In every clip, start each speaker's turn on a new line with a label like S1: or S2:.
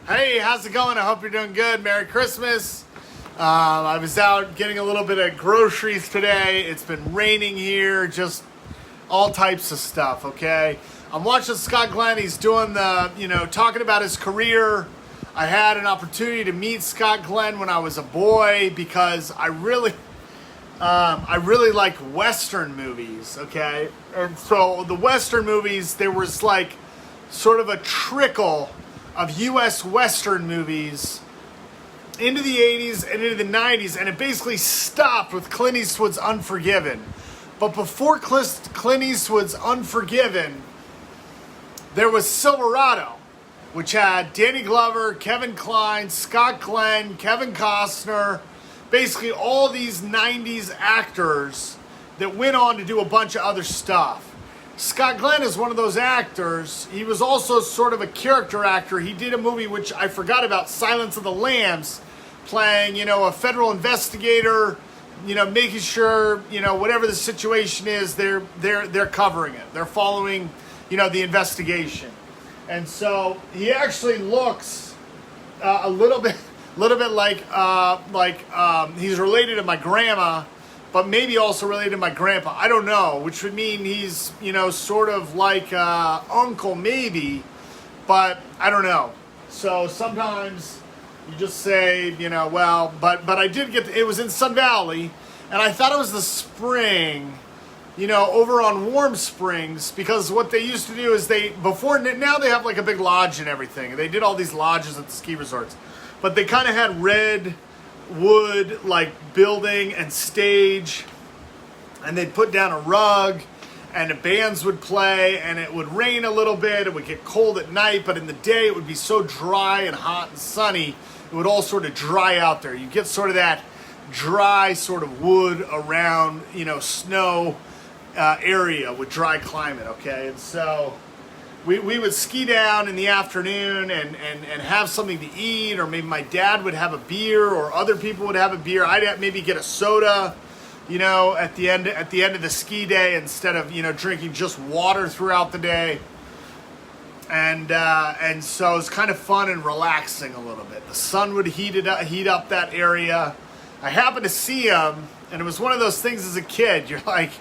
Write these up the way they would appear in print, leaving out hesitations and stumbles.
S1: Hey, how's it going? I hope you're doing good. Merry Christmas. I was out getting a little bit of groceries today. It's been raining here, just all types of stuff, okay? I'm watching Scott Glenn. He's doing talking about his career. I had an opportunity to meet Scott Glenn when I was a boy because I really like Western movies, okay? And so the Western movies, there was like sort of a trickle of U.S. Western movies into the 80s and into the 90s, and it basically stopped with Clint Eastwood's Unforgiven. But before Clint Eastwood's Unforgiven, there was Silverado, which had Danny Glover, Kevin Kline, Scott Glenn, Kevin Costner, basically all these 90s actors that went on to do a bunch of other stuff. Scott Glenn is one of those actors. He was also sort of a character actor. He did a movie which I forgot about, Silence of the Lambs, playing, a federal investigator, making sure, whatever the situation is, they're covering it. They're following, the investigation. And so he actually looks a little bit like he's related to my grandma, but maybe also related to my grandpa. I don't know, which would mean he's, sort of like uncle maybe, but I don't know. So sometimes you just say, but I did it was in Sun Valley, and I thought it was the spring, over on Warm Springs, because what they used to do is now they have like a big lodge and everything. They did all these lodges at the ski resorts, but they kind of had red wood like building and stage, and they'd put down a rug and the bands would play, and it would rain a little bit, it would get cold at night, but in the day it would be so dry and hot and sunny, it would all sort of dry out there. You get sort of that dry sort of wood around, snow area with dry climate, okay? And so we would ski down in the afternoon and have something to eat, or maybe my dad would have a beer, or other people would have a beer. I'd maybe get a soda, at the end of the ski day, instead of drinking just water throughout the day. And so it was kind of fun and relaxing a little bit. The sun would heat up that area. I happened to see him, and it was one of those things as a kid. You're like,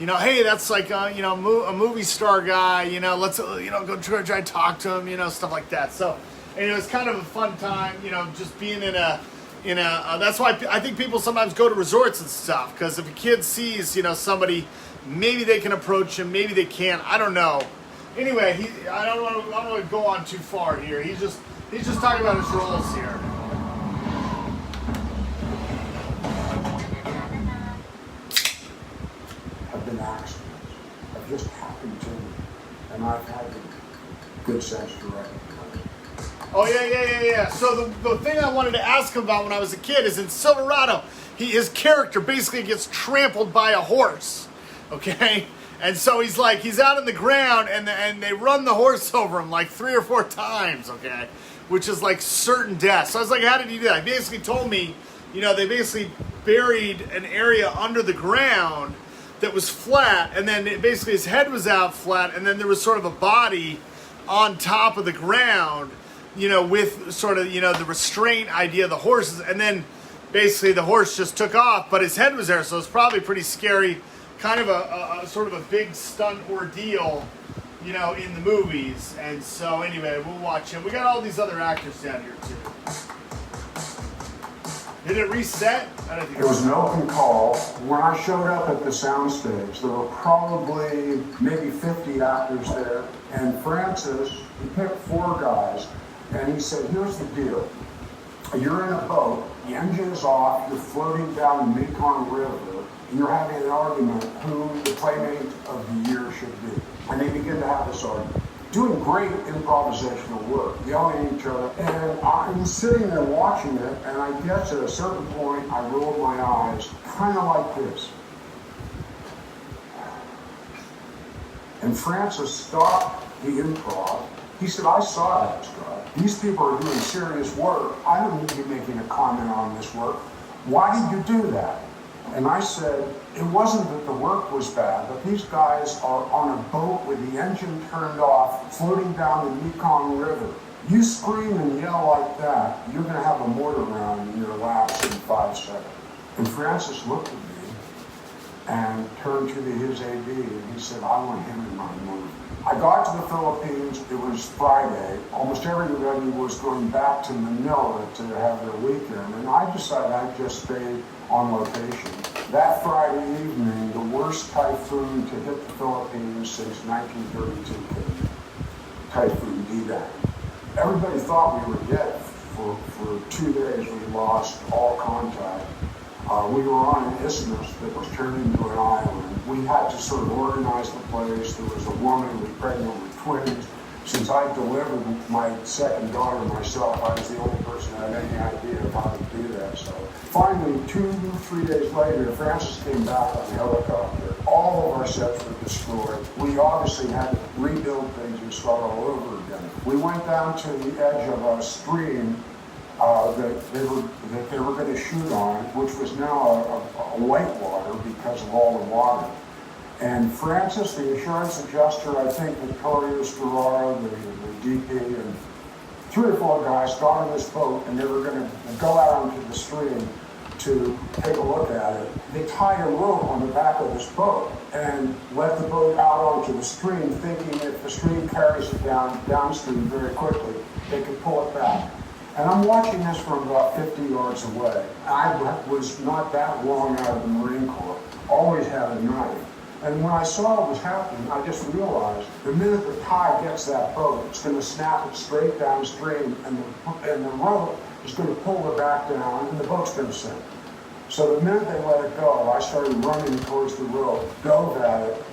S1: hey, that's like a movie star guy. Let's go try to talk to him. Stuff like that. So, and it was kind of a fun time. Just being in a. That's why I think people sometimes go to resorts and stuff, because if a kid sees somebody, maybe they can approach him, maybe they can't. I don't know. Anyway, I don't want to go on too far here. He's just talking about his roles here.
S2: Have been accidents. Have just happened to me, and I've had the good sense to recognize.
S1: Oh yeah. So the thing I wanted to ask him about when I was a kid is in Silverado, his character basically gets trampled by a horse, okay? And so he's out in the ground, and they run the horse over him like 3 or 4 times, okay? Which is like certain death. So I was like, how did he do that? He basically told me, they basically buried an area under the ground that was flat, and then basically his head was out flat, and then there was sort of a body on top of the ground, with sort of, the restraint idea of the horses, and then basically the horse just took off, but his head was there, so it's probably pretty scary, kind of a sort of a big stunt ordeal, in the movies. And so anyway, we'll watch him. We got all these other actors down here too. Did it reset? I don't think
S2: it was an open call. When I showed up at the soundstage, there were probably maybe 50 actors there, and Francis, he picked 4 guys, and he said, here's the deal. You're in a boat, the engine is off, you're floating down the Mekong River, and you're having an argument who the playmate of the year should be. And they begin to have this argument. Doing great improvisational work, yelling at each other, and I'm sitting there watching it, and I guess at a certain point I rolled my eyes, kind of like this. And Francis stopped the improv. He said, I saw that, Scott. These people are doing serious work. I don't need to be making a comment on this work. Why did you do that? And I said, it wasn't that the work was bad, but these guys are on a boat with the engine turned off, floating down the Mekong River. You scream and yell like that, you're going to have a mortar round in your laps in 5 seconds. And Francis looked at me and turned to his AD and he said, I want him in my movie. I got to the Philippines, it was Friday. Almost everybody was going back to Manila to have their weekend, and I decided I'd just stay on location. That Friday evening, the worst typhoon to hit the Philippines since 1932 came. Typhoon D-Day. Everybody thought we were dead. For 2 days, we lost all contact. We were on an isthmus that was turned into an island. We had to sort of organize the place. There was a woman who was pregnant with twins. Since I delivered my second daughter myself, I was the only person that had any idea of how to do that. So finally, 2-3 days later, Francis came back on the helicopter. All of our sets were destroyed. We obviously had to rebuild things and start all over again. We went down to the edge of a stream that they were going to shoot on, which was now a whitewater because of all the water. And Francis, the insurance adjuster, I think Victoria Storaro, the DP, and 3 or 4 guys got on this boat and they were going to go out onto the stream to take a look at it. They tied a rope on the back of this boat and let the boat out onto the stream, thinking if the stream carries it downstream very quickly, they could pull it back. And I'm watching this from about 50 yards away. I was not that long out of the Marine Corps, always had a knife. And when I saw what was happening, I just realized the minute the tide gets that boat, it's going to snap it straight downstream, and the rope is going to pull the back down, and the boat's going to sink. So the minute they let it go, I started running towards the rope, dove at it,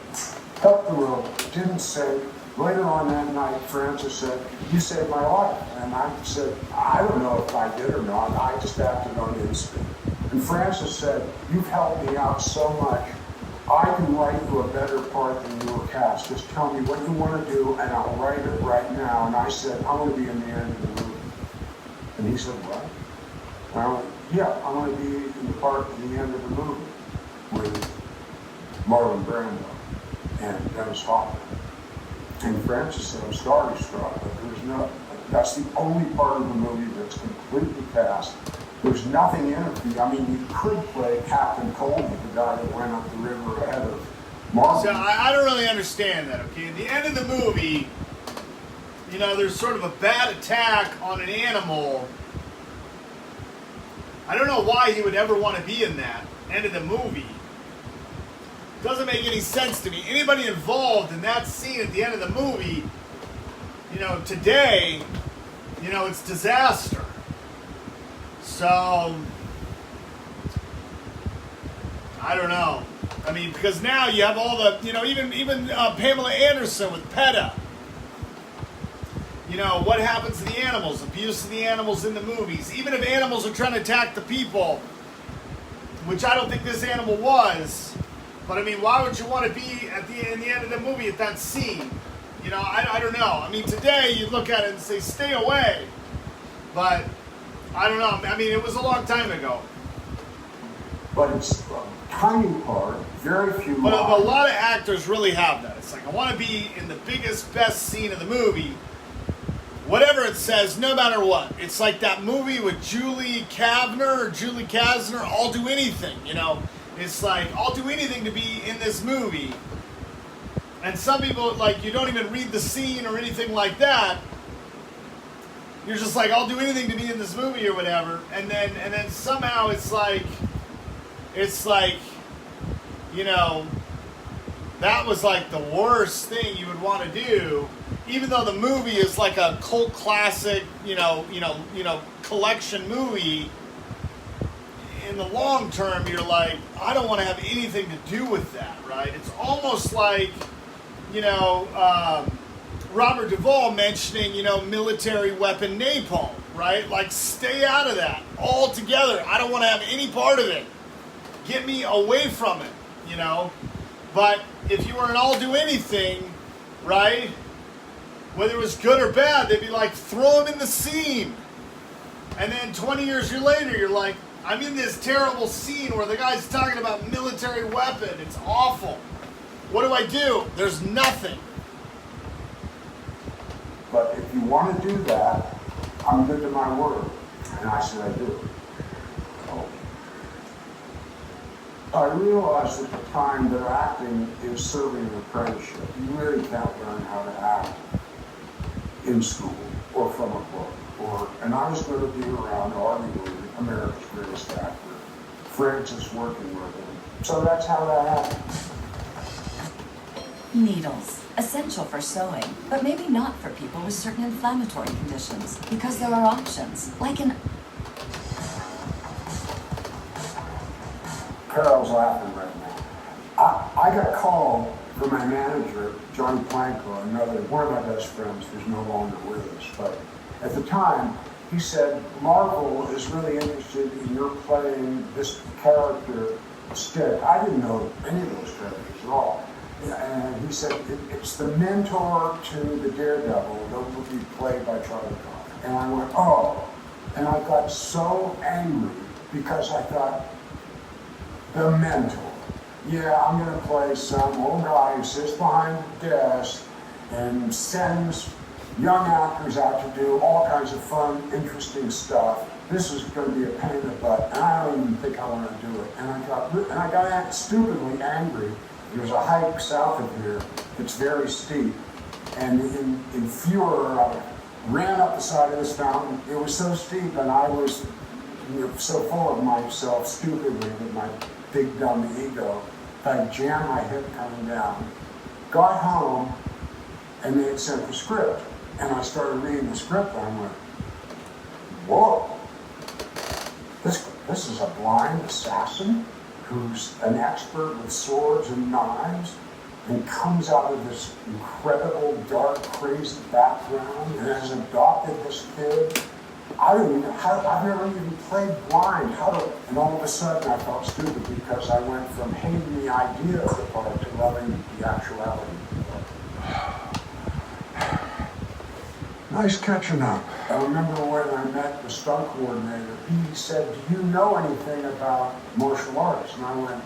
S2: cut the rope, didn't sink. Later on that night, Francis said, you saved my life. And I said, I don't know if I did or not. I just acted on instinct. And Francis said, you've helped me out so much. I can write you a better part than your cast. Just tell me what you want to do, and I'll write it right now. And I said, I'm going to be in the end of the movie. And he said, what? And I went, yeah, I'm going to be in the part at the end of the movie with Marlon Brando and Dennis Hopper. And Francis said, I'm starstruck, but that's the only part of the movie that's completely cast. There's nothing in it for you. I mean, you could play Captain Colby, the guy that went up the river ahead of Marlon.
S1: So I don't really understand that, okay? At the end of the movie, you know, there's sort of a bad attack on an animal. I don't know why he would ever want to be in that end of the movie. Doesn't make any sense to me. Anybody involved in that scene at the end of the movie, you know, today, you know, it's disaster. So, I don't know. I mean, because now you have all the, you know, even Pamela Anderson with PETA. You know, what happens to the animals, abuse of the animals in the movies. Even if animals are trying to attack the people, which I don't think this animal was. But I mean, why would you want to be in the end of the movie at that scene? You know, I don't know. I mean, today you look at it and say, stay away. But I don't know. I mean, it was a long time ago.
S2: But it's a tiny part, very few
S1: But
S2: lines.
S1: a lot of actors really have that. It's like, I want to be in the biggest, best scene of the movie. Whatever it says, no matter what. It's like that movie with Julie Kavner, I'll do anything, you know. It's like, I'll do anything to be in this movie. And some people, like, you don't even read the scene or anything like that. You're just like, I'll do anything to be in this movie or whatever. And then somehow it's like, you know, that was like the worst thing you would want to do. Even though the movie is like a cult classic, you know, collection movie. In the long term, you're like, I don't want to have anything to do with that, right? It's almost like, you know, Robert Duvall mentioning, you know, military weapon napalm, right? Like, stay out of that altogether. I don't want to have any part of it. Get me away from it, you know? But if you were an all-do-anything, right, whether it was good or bad, they'd be like, throw him in the scene. And then 20 years later, you're like, I'm in this terrible scene where the guy's talking about military weapon. It's awful. What do I do? There's nothing.
S2: but if you want to do that, I'm good to my word. And I said, I do. I realized at the time that acting is serving an apprenticeship. You really can't learn how to act in school or from a book. And I was going to be around arguably America's greatest actor, Francis, working with him. So that's how that happened.
S3: Needles, essential for sewing, but maybe not for people with certain inflammatory conditions, because there are options, like an...
S2: Carol's laughing right now. I got a call from my manager, Johnny Planko, one of my best friends who's no longer with us. But at the time, he said, Marvel is really interested in your playing this character, Stick. I didn't know any of those characters at all. And he said, it's the mentor to the Daredevil that will be played by Charlie Cox. And I went, oh. And I got so angry because I thought, the mentor. Yeah, I'm going to play some old guy who sits behind the desk and sends young actors out to do all kinds of fun, interesting stuff. This is going to be a pain in the butt, and I don't even think I want to do it. And I got stupidly angry. There's a hike south of here that's very steep, and in furor, I ran up the side of this mountain. It was so steep, and I was so full of myself, stupidly, with my big dumb ego, that I jammed my hip coming down. Got home, and they had sent the script. And I started reading the script, and I went, whoa, this is a blind assassin who's an expert with swords and knives and comes out of this incredible, dark, crazy background and has adopted this kid. I've never even played blind. And all of a sudden I felt stupid because I went from hating the idea of the part to loving the actuality. Nice catching up. I remember when I met the stunt coordinator, he said, do you know anything about martial arts? And I went,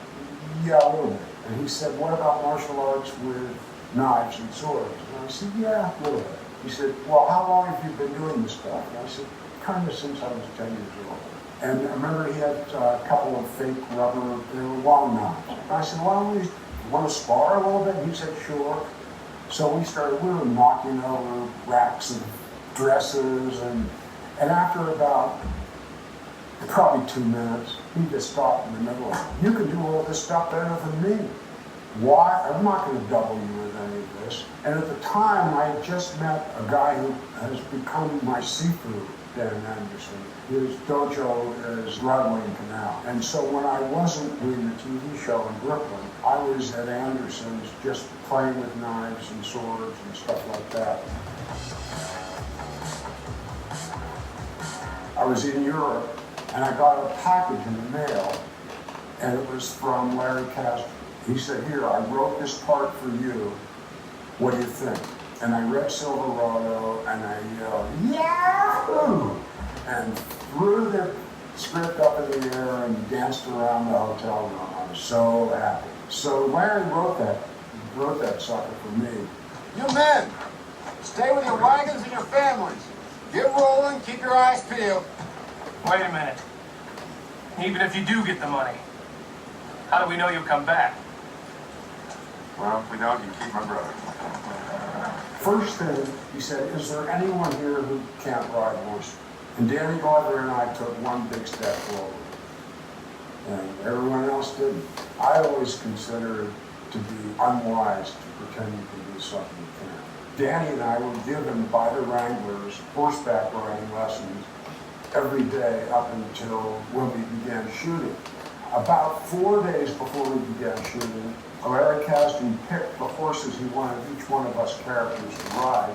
S2: yeah, a little bit. And he said, what about martial arts with knives and swords? And I said, yeah, a little bit. He said, well, how long have you been doing this stuff? And I said, kind of since I was 10 years old. And I remember he had a couple of fake rubber, they were long knives. And I said, well, you want to spar a little bit? And he said, sure. So we were knocking over racks of dresses, and after about probably 2 minutes, he just stopped in the middle. You can do all this stuff better than me. Why? I'm not going to double you with any of this. And at the time, I had just met a guy who has become my seafood, Dan Anderson. His dojo is Broadway Canal. And so when I wasn't doing the TV show in Brooklyn, I was at Anderson's just playing with knives and swords and stuff like that. I was in Europe, and I got a package in the mail, and it was from Larry Castro. He said, here, I wrote this part for you. What do you think? And I read Silverado, and I yelled, Yahoo! And threw the script up in the air and danced around the hotel room. I was so happy. So Larry wrote that sucker for me.
S4: You men, stay with your wagons and your families. Get rolling, keep your eyes peeled.
S5: Wait a minute. Even if you do get the money, how do we know you'll come back?
S4: Well, if we don't, you keep my brother.
S2: First thing, he said, is there anyone here who can't ride horse? And Danny Glover and I took one big step forward. And everyone else didn't. I always consider it to be unwise to pretend you can do something you can't. Danny and I were given by the Wranglers horseback riding lessons every day up until when we began shooting. About 4 days before we began shooting, Larry Kasdan picked the horses he wanted each one of us characters to ride.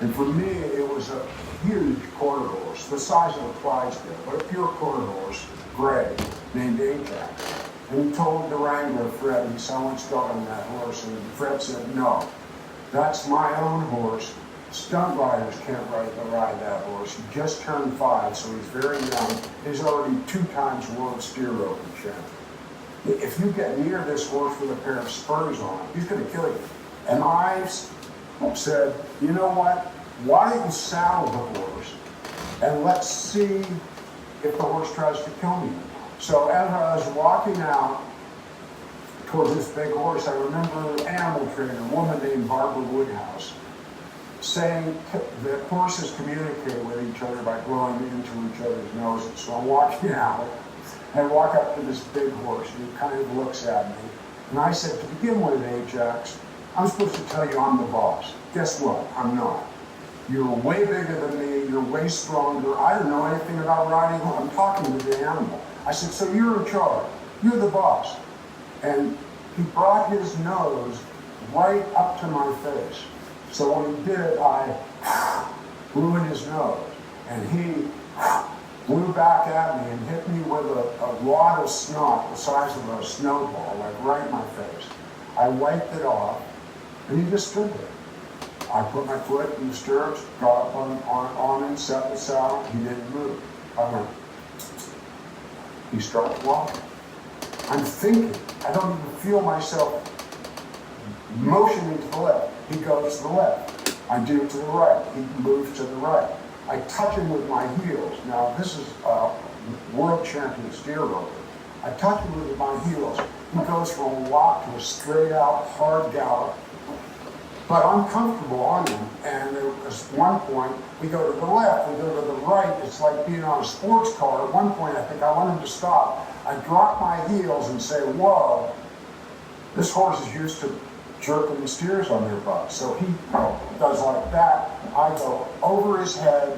S2: And for me, it was a huge quarter horse, the size of a Clydesdale, but a pure quarter horse, gray, named Ajax. And he told the Wrangler, Fred, he said, I want to start on that horse. And Fred said, no, that's my own horse. Stunt riders can't ride that horse. He just turned 5, so he's very young. He's already 2 times world steer roping champion. If you get near this horse with a pair of spurs on, he's going to kill you. And I said, you know what? why don't you saddle the horse and let's see if the horse tries to kill me. So as I was walking out toward this big horse, I remember an animal trainer, a woman named Barbara Woodhouse, saying that horses communicate with each other by blowing into each other's noses. So I'm walking out, and I walk up to this big horse, and he kind of looks at me. And I said, to begin with, Ajax, I'm supposed to tell you I'm the boss. Guess what? I'm not. You're way bigger than me, you're way stronger. I don't know anything about riding. I'm talking to the animal. I said, so you're in charge. You're the boss. And he brought his nose right up to my face. So when he did, I blew in his nose. And he blew back at me and hit me with a wad of snot the size of a snowball, like right in my face. I wiped it off, and he just stood there. I put my foot in the stirrups, got up on him, set the saddle. He didn't move. I went. He started walking. I'm thinking. I don't even feel myself motioning to the left. He goes to the left. I do it to the right. He moves to the right. I touch him with my heels. Now, this is a world champion steer roper. I touch him with my heels. He goes from a walk to a straight out, hard gallop. But I'm comfortable on him, and at one point, we go to the left, we go to the right. It's like being on a sports car. At one point, I think I want him to stop. I drop my heels and say, whoa, this horse is used to jerking the steers on their butts. So he does like that. I go over his head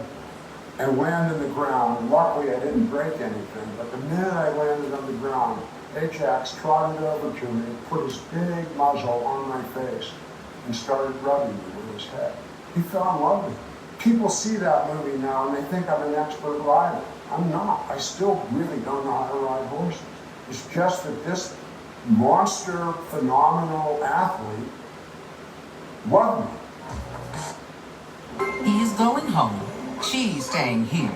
S2: and land in the ground. Luckily, I didn't break anything, but the minute I landed on the ground, Ajax trotted over to me, put his big muzzle on my face, and started rubbing me with his head. He fell in love with me. People see that movie now and they think I'm an expert rider. I'm not. I still really don't know how to ride horses. It's just that this monster, phenomenal athlete loved me.
S6: He is going home. She's staying here.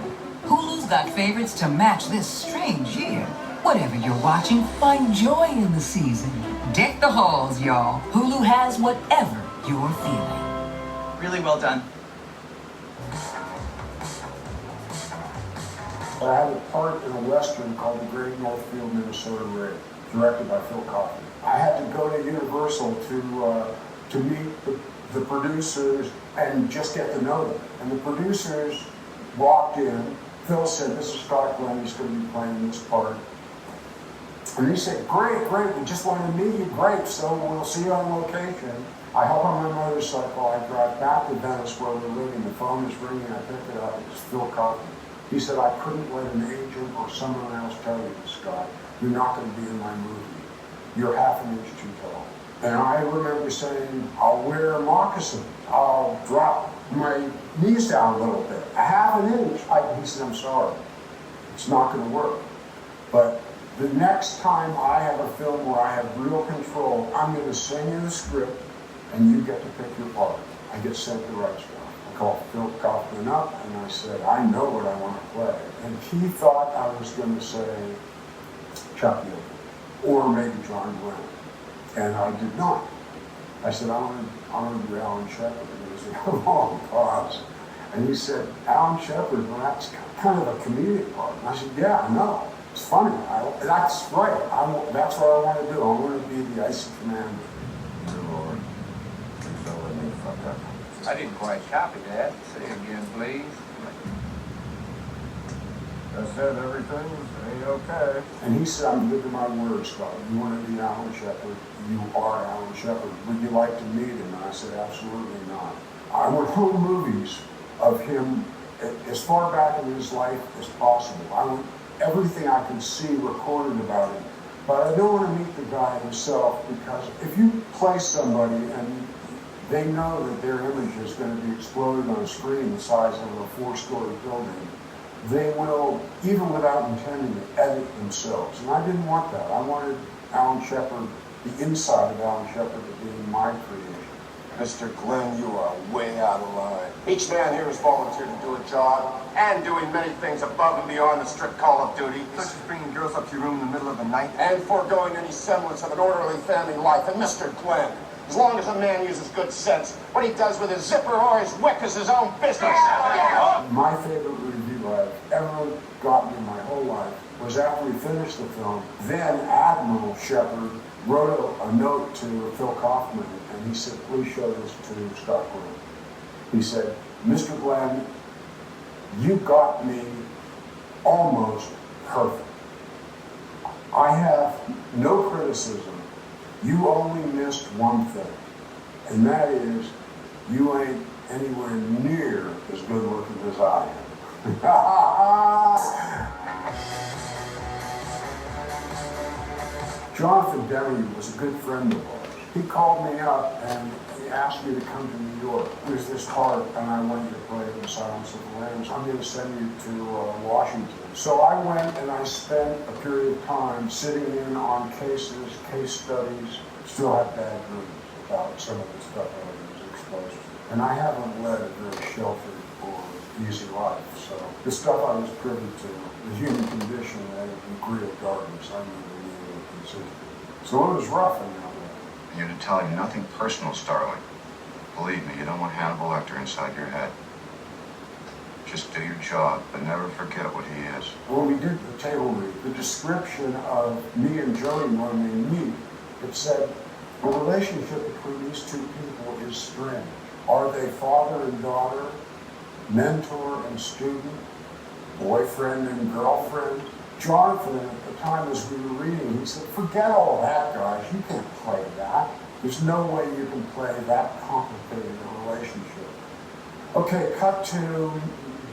S6: Hulu's got favorites to match this strange year. Whatever you're watching, find joy in the season. Deck the halls, y'all. Hulu has whatever you're feeling.
S7: Really well done.
S2: I had a part in a Western called The Great Northfield, Minnesota Raid, directed by Phil Kaufman. I had to go to Universal to meet the producers and just get to know them. And the producers walked in. Phil said, this is Scott Glenn, he's going to be playing this part. And he said, great, we just wanted to meet you, great, so we'll see you on location. I hop on my motorcycle, I drive back to Venice where we're living, the phone is ringing, I pick it up, it's Phil Kaufman. He said, I couldn't let an agent or someone else tell you this, Scott. You're not going to be in my movie. You're half an inch too tall. And I remember saying, I'll wear moccasins. I'll drop my knees down a little bit. A half an inch. He said, I'm sorry. It's not going to work. But the next time I have a film where I have real control, I'm going to send you the script and you get to pick your part. I get sent the right stuff. I called Phil Kaufman up and I said, I know what I want to play. And he thought I was going to say Chuck Yeager or maybe John Glenn. And I did not. I said, I want to do Alan Shepard. And he said, a long pause. And he said, Alan Shepard, well, that's kind of a comedic part. And I said, yeah, I know. It's funny. That's right. That's what I want to do. I want to be the icy commander.
S4: Dear Lord, please don't let me fuck up.
S8: I didn't quite copy that. Say again, please.
S4: I said everything ain't okay.
S2: And he said, I'm good to my word, Scott. You want to be Alan Shepard? You are Alan Shepard. Would you like to meet him? And I said, absolutely not. I want home movies of him as far back in his life as possible. I want everything I can see recorded about him. But I don't want to meet the guy himself, because if you play somebody and they know that their image is going to be exploded on a screen the size of a 4-story building, they will, even without intending it, edit themselves. And I didn't want that. I wanted Alan Shepard, the inside of Alan Shepard, to be my creation.
S4: Mr. Glenn, you are way out of line. Each man here has volunteered to do a job and doing many things above and beyond the strict call of duty.
S8: Such as bringing girls up to your room in the middle of the night.
S4: And foregoing any semblance of an orderly family life. And Mr. Glenn, As long as a man uses good sense, what he does with his zipper or his wick is his own business.
S2: My favorite review I've ever gotten in my whole life was after we finished the film. Then Admiral Shepard wrote a note to Phil Kaufman, and he said, please show this to Scott Glenn. He said, Mr. Glenn, you got me almost perfect. I have no criticism. You only missed one thing, and that is you ain't anywhere near as good looking as I am. Jonathan Demme was a good friend of ours. He called me up and he asked me to come to New York. There's this part, and I want you to play The Silence of the Lambs. I'm going to send you to Washington. So I went and I spent a period of time sitting in on cases, case studies. Still have bad dreams about some of the stuff I was exposed to. And I haven't led a very sheltered or easy life. So the stuff I was privy to, the human condition at a degree of darkness, I never really considered. So it was rough in that way.
S7: You're to tell him nothing personal, Starling. Believe me, you don't want Hannibal Lecter inside your head. Just do your job, but never forget what he is.
S2: When we did the table read, the description of me and Jody when they meet, it said, the relationship between these two people is strange. Are they father and daughter, mentor and student, boyfriend and girlfriend? Jonathan, at the time as we were reading, he said, forget all that, guys. You can't play that. There's no way you can play that complicated a relationship. Okay, cut to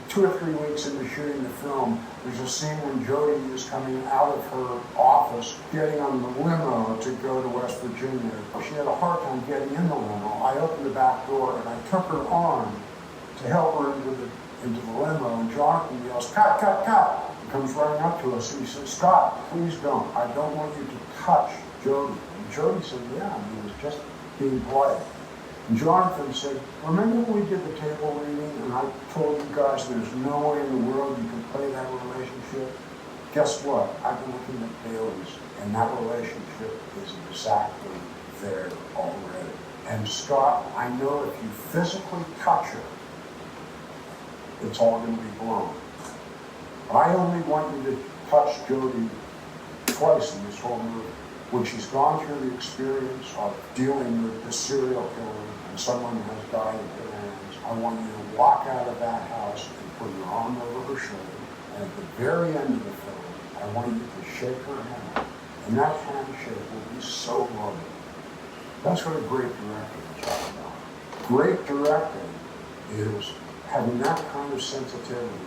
S2: 2 or 3 weeks into shooting the film. There's a scene when Jody is coming out of her office, getting on the limo to go to West Virginia. She had a hard time getting in the limo. I opened the back door and I took her arm to help her into the limo, and Jonathan yells, cut, cut, cut. He comes running up to us and he says, Scott, please don't. I don't want you to touch Jody. And Jody said, yeah, he was just being polite. And Jonathan said, remember when we did the table reading and I told you guys there's no way in the world you can play that relationship? Guess what? I've been looking at Bailey's, and that relationship is exactly there already. And Scott, I know if you physically touch her, it's all going to be blown. I only want you to touch Jody twice in this whole movie. When she's gone through the experience of dealing with the serial killer and someone has died at their hands, I want you to walk out of that house and put your arm over her shoulder, and at the very end of the film, I want you to shake her hand, and that handshake will be so loving. That's what a great director is all about. Great directing is having that kind of sensitivity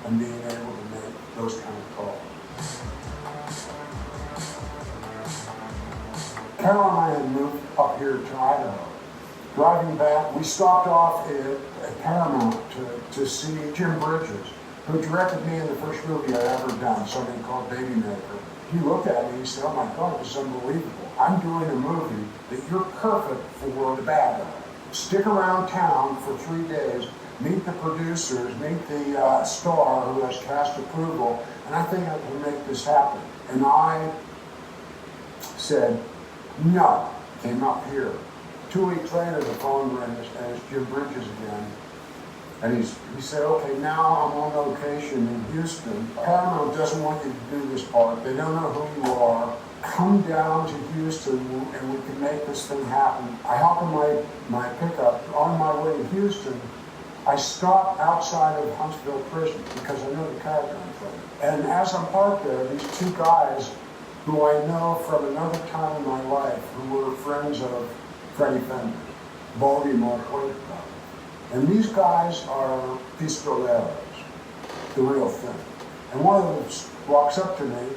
S2: and being able to make those kind of calls. Carol and I had moved up here to Idaho. Driving back, we stopped off at Paramount to see Jim Bridges, who directed me in the first movie I'd ever done, something called Baby Maker. He looked at me and he said, oh my God, this is unbelievable. I'm doing a movie that you're perfect for the bad guy. Stick around town for 3 days, meet the producers, meet the star who has cast approval, and I think I can make this happen. And I said, no, came up here. 2 weeks later, the phone rings, and it's Jim Bridges again. And he said, okay, now I'm on location in Houston. Paramount doesn't want you to do this part. They don't know who you are. Come down to Houston, and we can make this thing happen. I hop in my pickup. On my way to Houston, I stop outside of Huntsville Prison because I know the character I'm playing. And as I'm parked there, these two guys who I know from another time in my life, who were friends of Freddie Fender's, Baldy and Mark Waite. And these guys are pistoleros, the real thing. And one of them walks up to me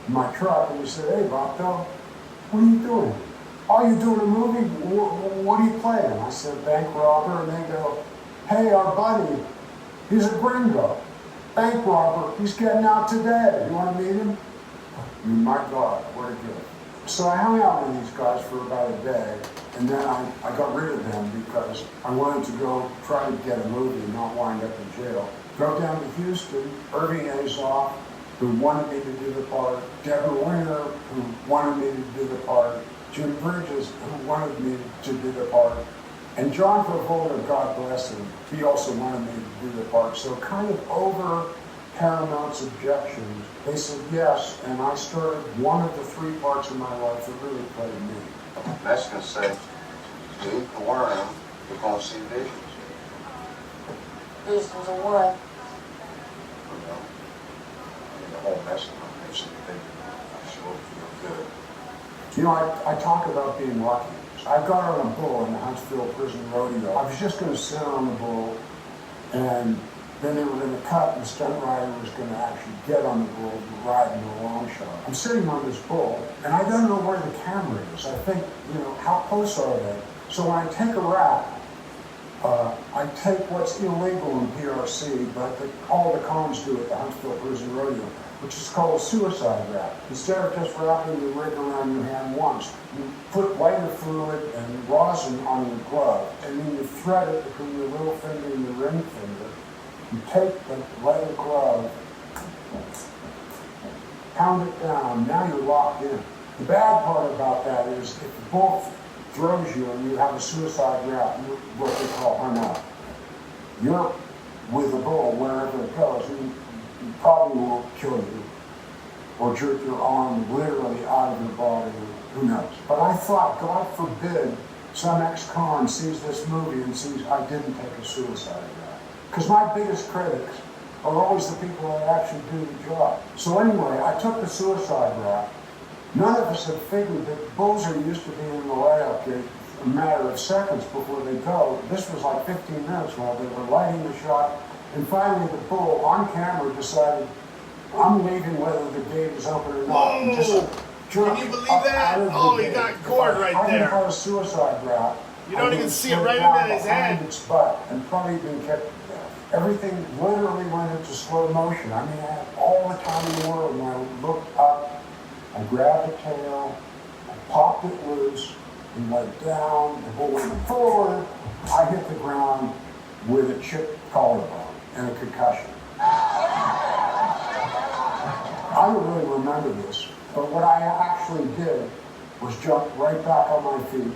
S2: in my truck and he said, hey, Vato, what are you doing? Oh, you doing a movie? What are you playing? I said, bank robber. And they go, hey, our buddy, he's a gringo. Bank robber, he's getting out today. You want to meet him? My God, what a gift. So I hung out with these guys for about a day, and then I got rid of them because I wanted to go try to get a movie and not wind up in jail. Go down to Houston, Irving Azoff, who wanted me to do the part, Deborah Winger, who wanted me to do the part, Judy Bridges, who wanted me to do the part. And John Travolta, God bless him, he also wanted me to do the part. So kind of over Paramount's objections, they said yes, and I started one of the 3 parts of my life that really played me.
S7: Mexicans say, you eat the worm, you're going to see visions.
S9: Visions of what?
S7: Well, I mean, the whole Mexican makes you think, I sure feel good.
S2: You know, I talk about being lucky. I got on a bull in the Huntsville Prison Rodeo. I was just going to sit on the bull, and then they were going to cut, and the stunt rider was going to actually get on the bull and ride in a long shot. I'm sitting on this bull, and I don't know where the camera is. I think, you know, how close are they? So when I take a rap, I take what's illegal in PRC, but all the cons do at the Huntsville Prison Rodeo, which is called a suicide wrap. Instead of just wrapping the rig around your hand once, you put lighter fluid and rosin on your glove, and then you thread it between your little finger and your ring finger. You take the leather glove, pound it down, now you're locked in. The bad part about that is if the bull throws you and you have a suicide wrap, you're what they call hung up. You're with the bull wherever it goes, and he probably won't kill you or jerk your arm literally out of your body, who knows. But I thought, God forbid, some ex-con sees this movie and sees I didn't take a suicide wrap. Because my biggest critics are always the people that actually do the job. So anyway, I took the suicide wrap. None of us had figured that bulls are used to being in the layout gate a matter of seconds before they go. This was like 15 minutes while they were lighting the shot. And finally the bull, on camera, decided, I'm leaving whether the gate is open or not.
S1: Whoa!
S2: And just
S1: Can you believe that? Oh, he got gored right
S2: I didn't
S1: there.
S2: have a suicide wrap.
S1: You don't even see it right into his head.
S2: Its butt and probably been kicked to death. Everything literally went into slow motion. I mean, I had all the time in the world. When I looked up, I grabbed the tail, I popped it loose, and went down, the bull went forward. I hit the ground with a chipped collarbone and a concussion. I don't really remember this, but what I actually did was jump right back on my feet,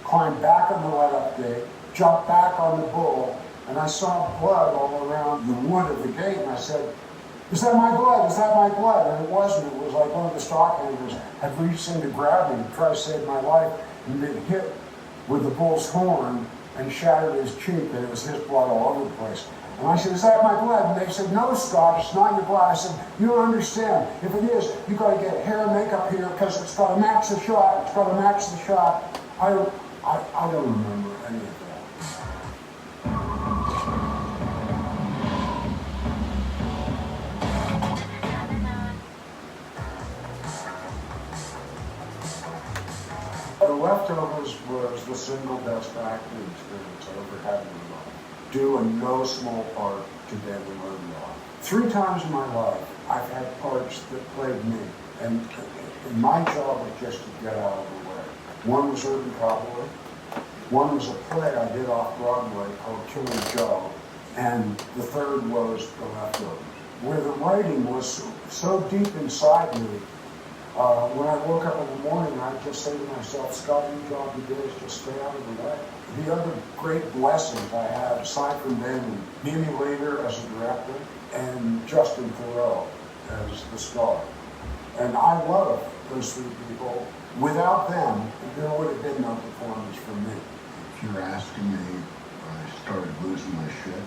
S2: climb back on the let-up gate, jump back on the bull, and I saw blood all around the wood of the gate, and I said, is that my blood? Is that my blood? And it wasn't. It was like one of the stock handlers had reached in to grab me to try to save my life, and been hit with the bull's horn and shattered his cheek, and it was his blood all over the place. And I said, is that my blood? And they said, no, Scott, it's not your blood. I said, you don't understand. If it is, you got to get hair and makeup here because it's got to match the shot. It's got to match the shot. I don't remember any of that. The Leftovers was the single best acting experience I ever had in my life. Due in no small part to David Lindelof. 3 times in my life, I've had parts that played me, and my job was just to get out of the way. One was Urban Cowboy. One was a play I did off Broadway called Killing Joe, and the third was The Leftovers, where the writing was so deep inside me. When I woke up in the morning, I'd just say to myself, Scott, your job today is just stay out of the way. The other great blessings I had, aside from them, Mimi Leder as a director and Justin Theroux as the star. And I love those 3 people. Without them, there would have been no performance for me.
S10: If you're asking me when I started losing my shit,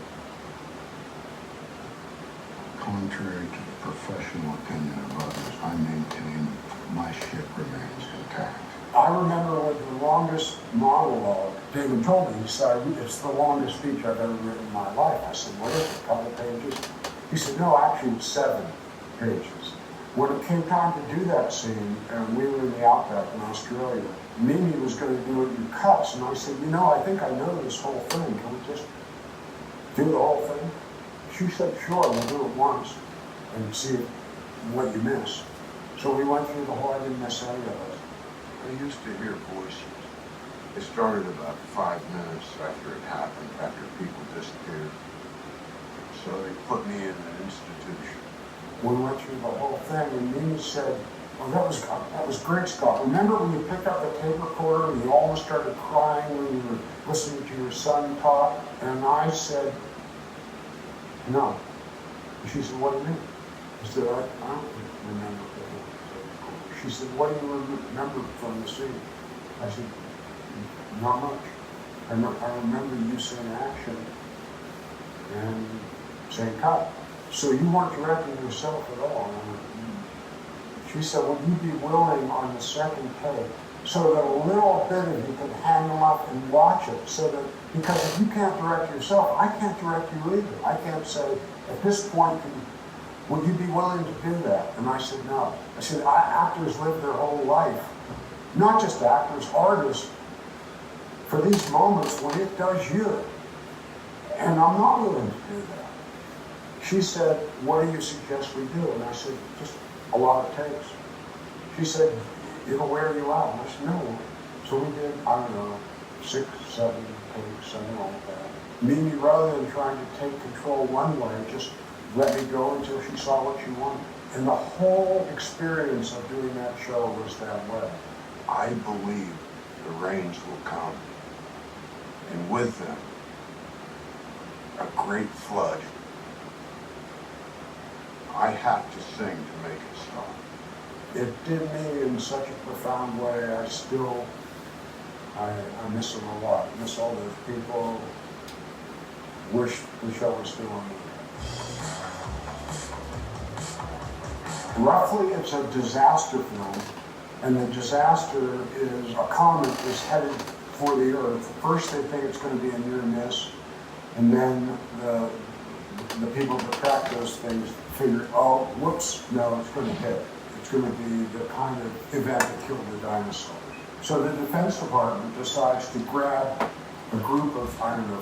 S10: contrary to the professional opinion of others, I maintain my shit remains intact.
S2: I remember with the longest monologue, David told me, he said, it's the longest speech I've ever written in my life. I said, what is it, a couple pages? He said, no, actually it's 7 pages. When it came time to do that scene, and we were in the Outback in Australia, Mimi was going to do it in cuts, and I said, you know, I think I know this whole thing. Can we just do the whole thing? She said, sure, we'll do it once and see what you miss. So we went through the whole, I didn't miss any of it.
S7: I used to hear voices. It started about 5 minutes after it happened, after people disappeared. So they put me in an institution.
S2: We went through the whole thing, and Mimi said, Oh, that was great, Scott. Remember when you picked up the tape recorder and you almost started crying when you were listening to your son talk? And I said, no. And she said, what do you mean? I said, I don't remember. She said, what do you remember from the scene? I said, not much. I remember you saying action and saying cut. So you weren't directing yourself at all. She said, would you be willing on the second take so that a little bit of you can hang them up and watch it, so that, because if you can't direct yourself, I can't direct you either. I can't say, at this point, would you be willing to do that? And I said, no. I said, actors live their whole life, not just actors, artists, for these moments when it does you. And I'm not willing to do that. She said, what do you suggest we do? And I said, just a lot of takes. She said, it'll wear you out. And I said, no. So we did, I don't know, 6, 7 takes, something like that. Mimi, rather than trying to take control one way, just let me go until she saw what she wanted. And the whole experience of doing that show was that way.
S10: I believe the rains will come, and with them, a great flood. I have to sing to make it stop.
S2: It did me in such a profound way. I miss them a lot. I miss all those people. Wish the show was still on the air. Roughly, it's a disaster film, and the disaster is a comet is headed for the Earth. First, they think it's going to be a near miss, and then the people that track those things figure, oh, whoops, no, it's going to hit. It's going to be the kind of event that killed the dinosaur. So the Defense Department decides to grab a group of,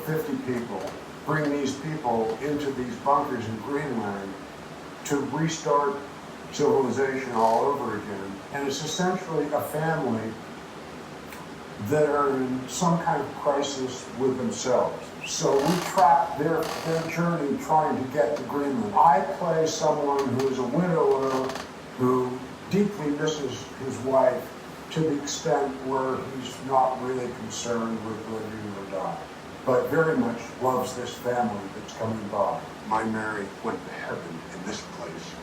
S2: 50 people, bring these people into these bunkers in Greenland to restart civilization all over again. And it's essentially a family that are in some kind of crisis with themselves. So we track their journey trying to get to Greenland. I play someone who is a widower who deeply misses his wife to the extent where he's not really concerned with living or dying, but very much loves this family that's coming by.
S10: My Mary went to heaven in this place.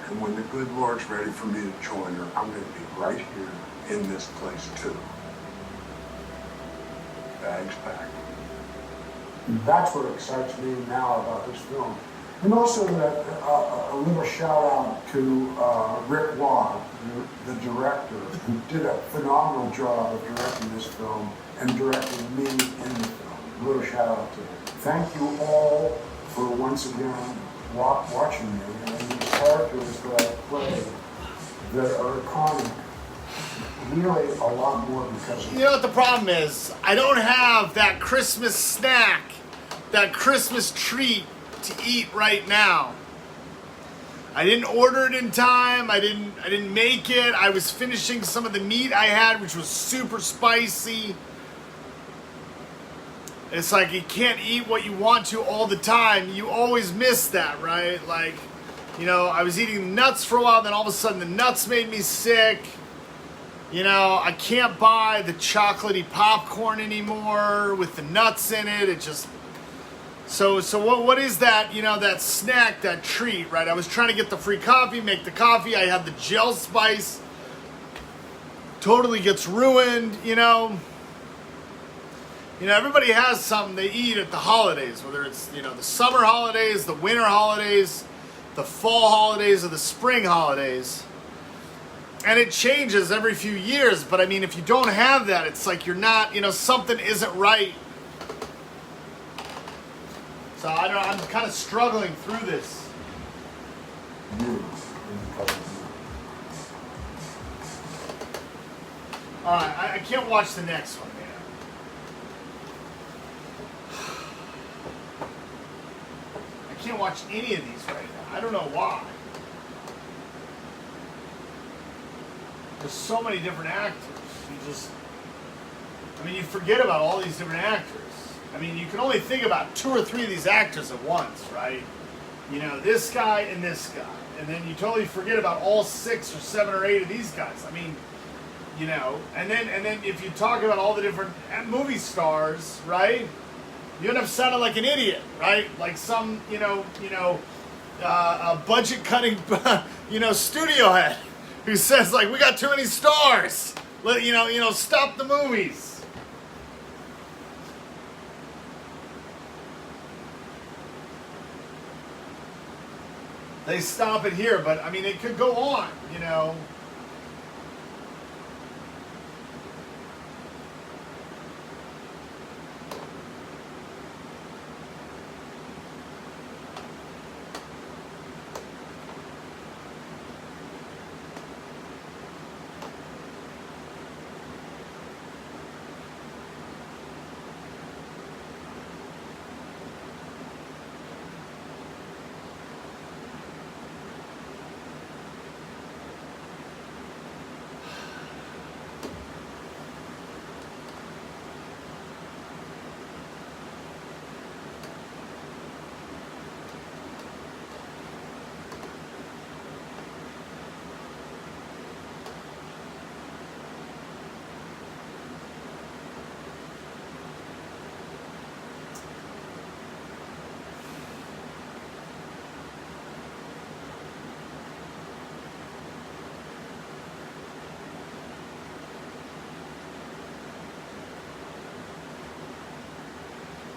S10: And when the good Lord's ready for me to join her, I'm going to be right here in this place too. Bags packed.
S2: That's what excites me now about this film. And also a little shout out to Rick Waugh, the director, who did a phenomenal job of directing this film and directing me in the film. A little shout out to him. Thank you all for once again watching me. And these characters that I play that are iconic, really a lot more because of
S1: You know what the problem is? I don't have that Christmas snack, that Christmas treat to eat right now. I didn't order it in time. I didn't make it. I was finishing some of the meat I had, which was super spicy. It's like you can't eat what you want to all the time. You always miss that, right? Like, you know, I was eating nuts for a while, then all of a sudden the nuts made me sick. You know, I can't buy the chocolatey popcorn anymore with the nuts in it. It just... So what is that, you know, that snack, that treat, right? I was trying to get the free coffee, make the coffee. I had the gel spice. Totally gets ruined, you know. You know, everybody has something they eat at the holidays, whether it's, you know, the summer holidays, the winter holidays, the fall holidays, or the spring holidays. And it changes every few years, but I mean, if you don't have that, it's like you're not, you know, something isn't right. So I don't know, I'm kind of struggling through this. Alright, I can't watch the next one, man. I can't watch any of these right now. I don't know why. There's so many different actors. You forget about all these different actors. I mean, you can only think about 2 or 3 of these actors at once, right? you know, this guy and this guy. And then you totally forget about all 6 or 7 or 8 of these guys. I mean, you know, and then if you talk about all the different movie stars, right? You end up sounding like an idiot, right? Like some, a budget cutting, studio head who says like, we got too many stars. Stop the movies. They stop it here, but I mean, it could go on, you know.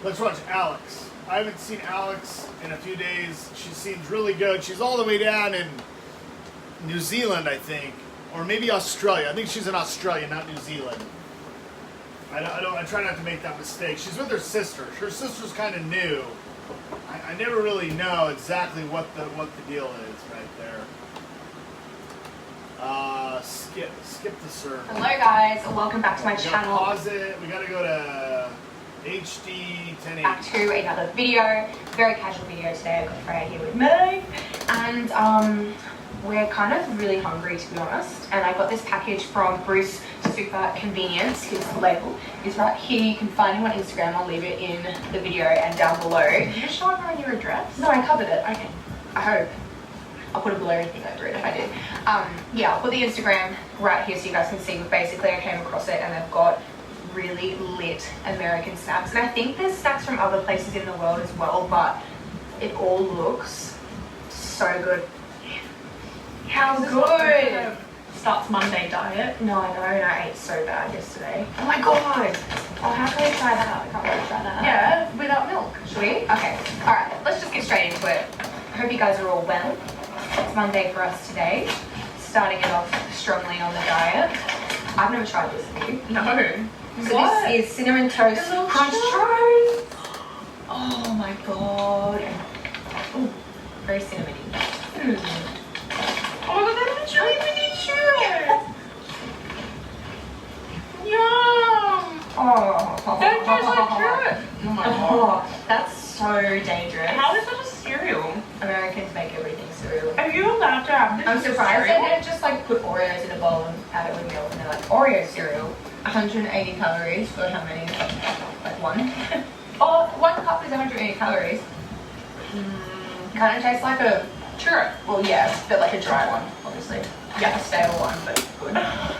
S1: Let's watch Alex. I haven't seen Alex in a few days. She seems really good. She's all the way down in New Zealand, I think, or maybe Australia. I think she's in Australia, not New Zealand. I try not to make that mistake. She's with her sister. Her sister's kind of new. I never really know exactly what the deal is right there. Skip the server.
S9: Hello guys, welcome back to my
S1: We gotta
S9: channel.
S1: Pause it. We gotta go to HD 1080.
S9: Back to another video. Very casual video today. I've got Freya here with me. And we're kind of really hungry, to be honest. And I got this package from Bruce Super Convenience. His label is right here. You can find him on Instagram. I'll leave it in the video and down below. Did you show everyone your address? No, I covered it. Okay. I hope. I'll put a blurry thing over it if I did. Yeah, I'll put the Instagram right here so you guys can see. But basically, I came across it and they've got really lit American snacks. And I think there's snacks from other places in the world as well, but it all looks so good. How good!
S11: Starts Monday diet.
S9: No, I know, and I ate so bad yesterday. Oh my god! Oh, how can we try that? I can't wait to try that.
S11: Yeah, without milk.
S9: Should we? Okay. Alright, let's just get straight into it. I hope you guys are all well. It's Monday for us today. Starting it off strongly on the diet. I've never tried this with you.
S11: No.
S9: So
S11: What?
S9: this is cinnamon toast crunch toast. Oh my god. Ooh, very cinnamony.
S11: Oh my god, that's really mini churros. Yum.
S9: Oh.
S11: That tastes like churros. Oh my god.
S9: Oh, that's so dangerous.
S11: How is that a cereal?
S9: Americans make everything cereal.
S11: Are you allowed to have this?
S9: I'm
S11: as a
S9: surprised they
S11: cereal?
S9: didn't just like put Oreos in a bowl and add it with milk and they're like, Oreo cereal, 180 calories for how many? Like one? Oh, 1 cup is 180 calories. Kind of tastes like a
S11: Churro.
S9: well, yeah, but like a dry one, obviously. Yeah, a stale one, but good.
S11: Not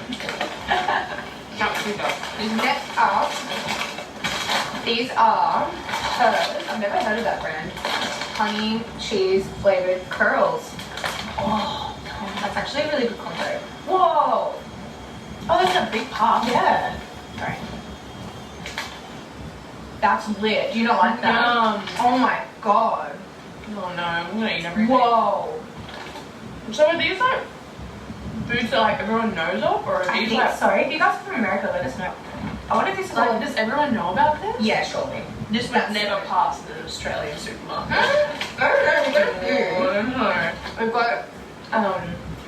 S11: too good.
S9: Next up, these are Curls. I've never heard of that brand. Honey cheese flavored curls. Oh, that's actually a really good combo. Whoa!
S11: Oh, that's a big pop.
S9: Yeah. Alright. That's lit. Do you not like that?
S11: Yum.
S9: Oh my god.
S11: Oh no, I'm gonna eat everything.
S9: Whoa.
S11: So are these like foods that like everyone knows of, or are
S9: I
S11: these
S9: think
S11: like?
S9: so. If you guys are from America, let us know. I wonder if this is
S11: Like, does everyone know about this?
S9: yeah, surely.
S11: This would
S9: That's-
S11: never pass the Australian supermarket.
S9: No, we've got a
S11: Oh,
S9: few.
S11: I don't know.
S9: We've got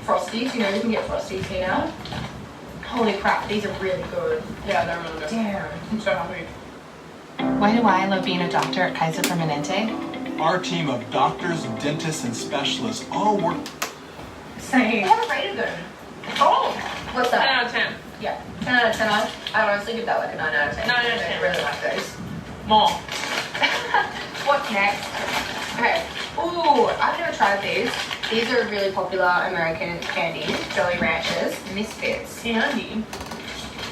S9: Frosties, you know, you can get Frosties here now. Holy crap, these are really good.
S11: Yeah, they're really good.
S9: Damn.
S11: I'm so happy.
S12: Why do I love being a doctor at Kaiser Permanente?
S13: Our team of doctors, dentists, and specialists all work.
S9: Same. I haven't rated them.
S11: Oh!
S9: What's
S11: 10
S9: that?
S11: out of 10.
S9: Yeah, 10 out of 10. I honestly give that like a 9 out of 10.
S11: 9 out of 10.
S9: I really like those.
S11: More.
S9: What's next? Okay. Ooh, Ooh, I've never tried these. These are really popular American candy, Jolly Ranchers, Misfits.
S11: Candy.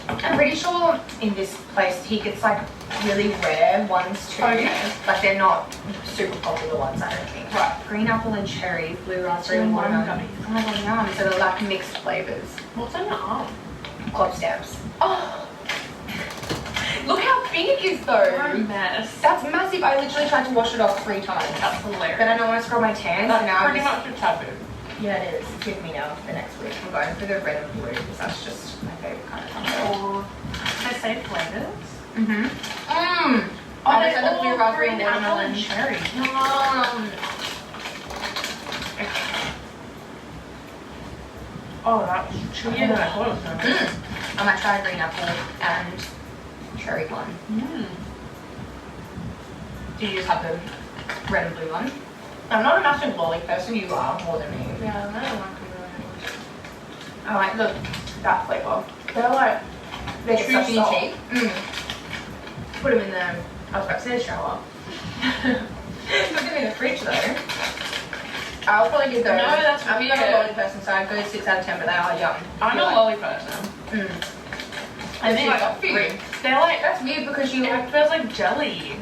S9: I'm pretty sure in this place he gets like really rare ones too.
S11: Okay.
S9: Like they're not super popular ones, I don't think.
S11: Right.
S9: Green apple and cherry, blue raspberry and
S11: Lime
S9: watermelon.
S11: gummies.
S9: Oh my god, yum. So they're like mixed flavors.
S11: What's on your arm?
S9: Club stamps. Oh! Look how big it is though.
S11: What a mess.
S9: That's massive. I literally tried to wash it off 3 times.
S11: That's hilarious.
S9: But I don't want to scrub my tan, so
S11: That's
S9: now I'm
S11: pretty
S9: just...
S11: much a taboo.
S9: Yeah, it is. It's with me now for next week. I'm going for the red and blue because that's just my favourite kind of combo.
S11: They say flavors.
S9: Mm-hmm. Mmm!
S11: Oh,
S9: there's
S11: they
S9: the blue
S11: all
S9: raspberry
S11: green
S9: and
S11: apple
S9: watermelon.
S11: and cherry.
S9: Yum!
S11: Oh, that's chewier than I thought it was going to be.
S9: I might try a green apple and cherry one. Do you just have the red and blue one? I'm not a massive lolly person. You are more than me.
S11: Yeah, I don't like it.
S9: I like that flavour. They're like they get
S11: Too
S9: stuck in your
S11: soft.
S9: teeth. Put them in the. I was about to say the shower. Put them in the fridge though. I'll probably give those.
S11: No, that's
S9: I'm not a
S11: weird.
S9: lolly person, so I'd go 6 out of 10, but they are yum.
S11: I'm a lolly person.
S9: I think
S11: like
S9: that's weird.
S11: They're like,
S9: That's weird because you
S11: it feels like jelly.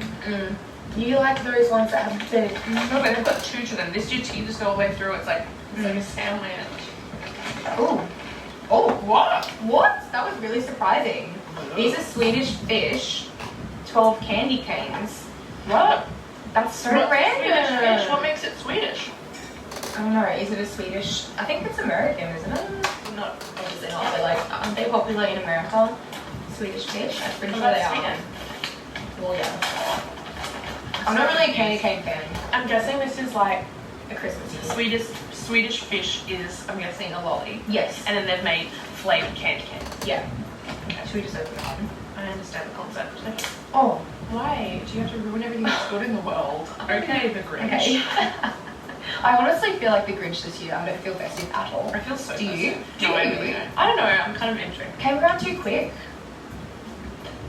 S9: you like those ones that have the.
S11: No, but they've got 2 to them. This your teeth just go all the way through. It's like a sandwich.
S9: Ooh. Oh,
S11: What?
S9: what? That was really surprising. These are Swedish fish, 12 candy canes.
S11: What?
S9: That's so
S11: What's
S9: random.
S11: Swedish fish? What makes it Swedish?
S9: I don't know. Is it a Swedish? I think it's American, isn't it?
S11: No.
S9: Obviously not, but like, aren't they popular in America? Swedish fish? I'm pretty
S11: What
S9: sure they
S11: about
S9: are.
S11: Sweden?
S9: Well, yeah. I'm not really a candy cane fan.
S11: I'm guessing this is like
S9: A Christmassy.
S11: Swedish fish is, I'm guessing, a lolly.
S9: Yes.
S11: And then they've made flavored candy cane.
S9: Yeah. Should we just open it up?
S11: I understand the concept.
S9: Oh.
S11: Why? Do you have to ruin everything that's good in the world? Okay, the Grinch.
S9: Okay. I honestly feel like the Grinch this year. I don't feel festive at all.
S11: I feel so
S9: Do you?
S11: festive.
S9: Do
S11: No, I
S9: you?
S11: really don't. I don't know. I'm kind of into it.
S9: Came around too quick.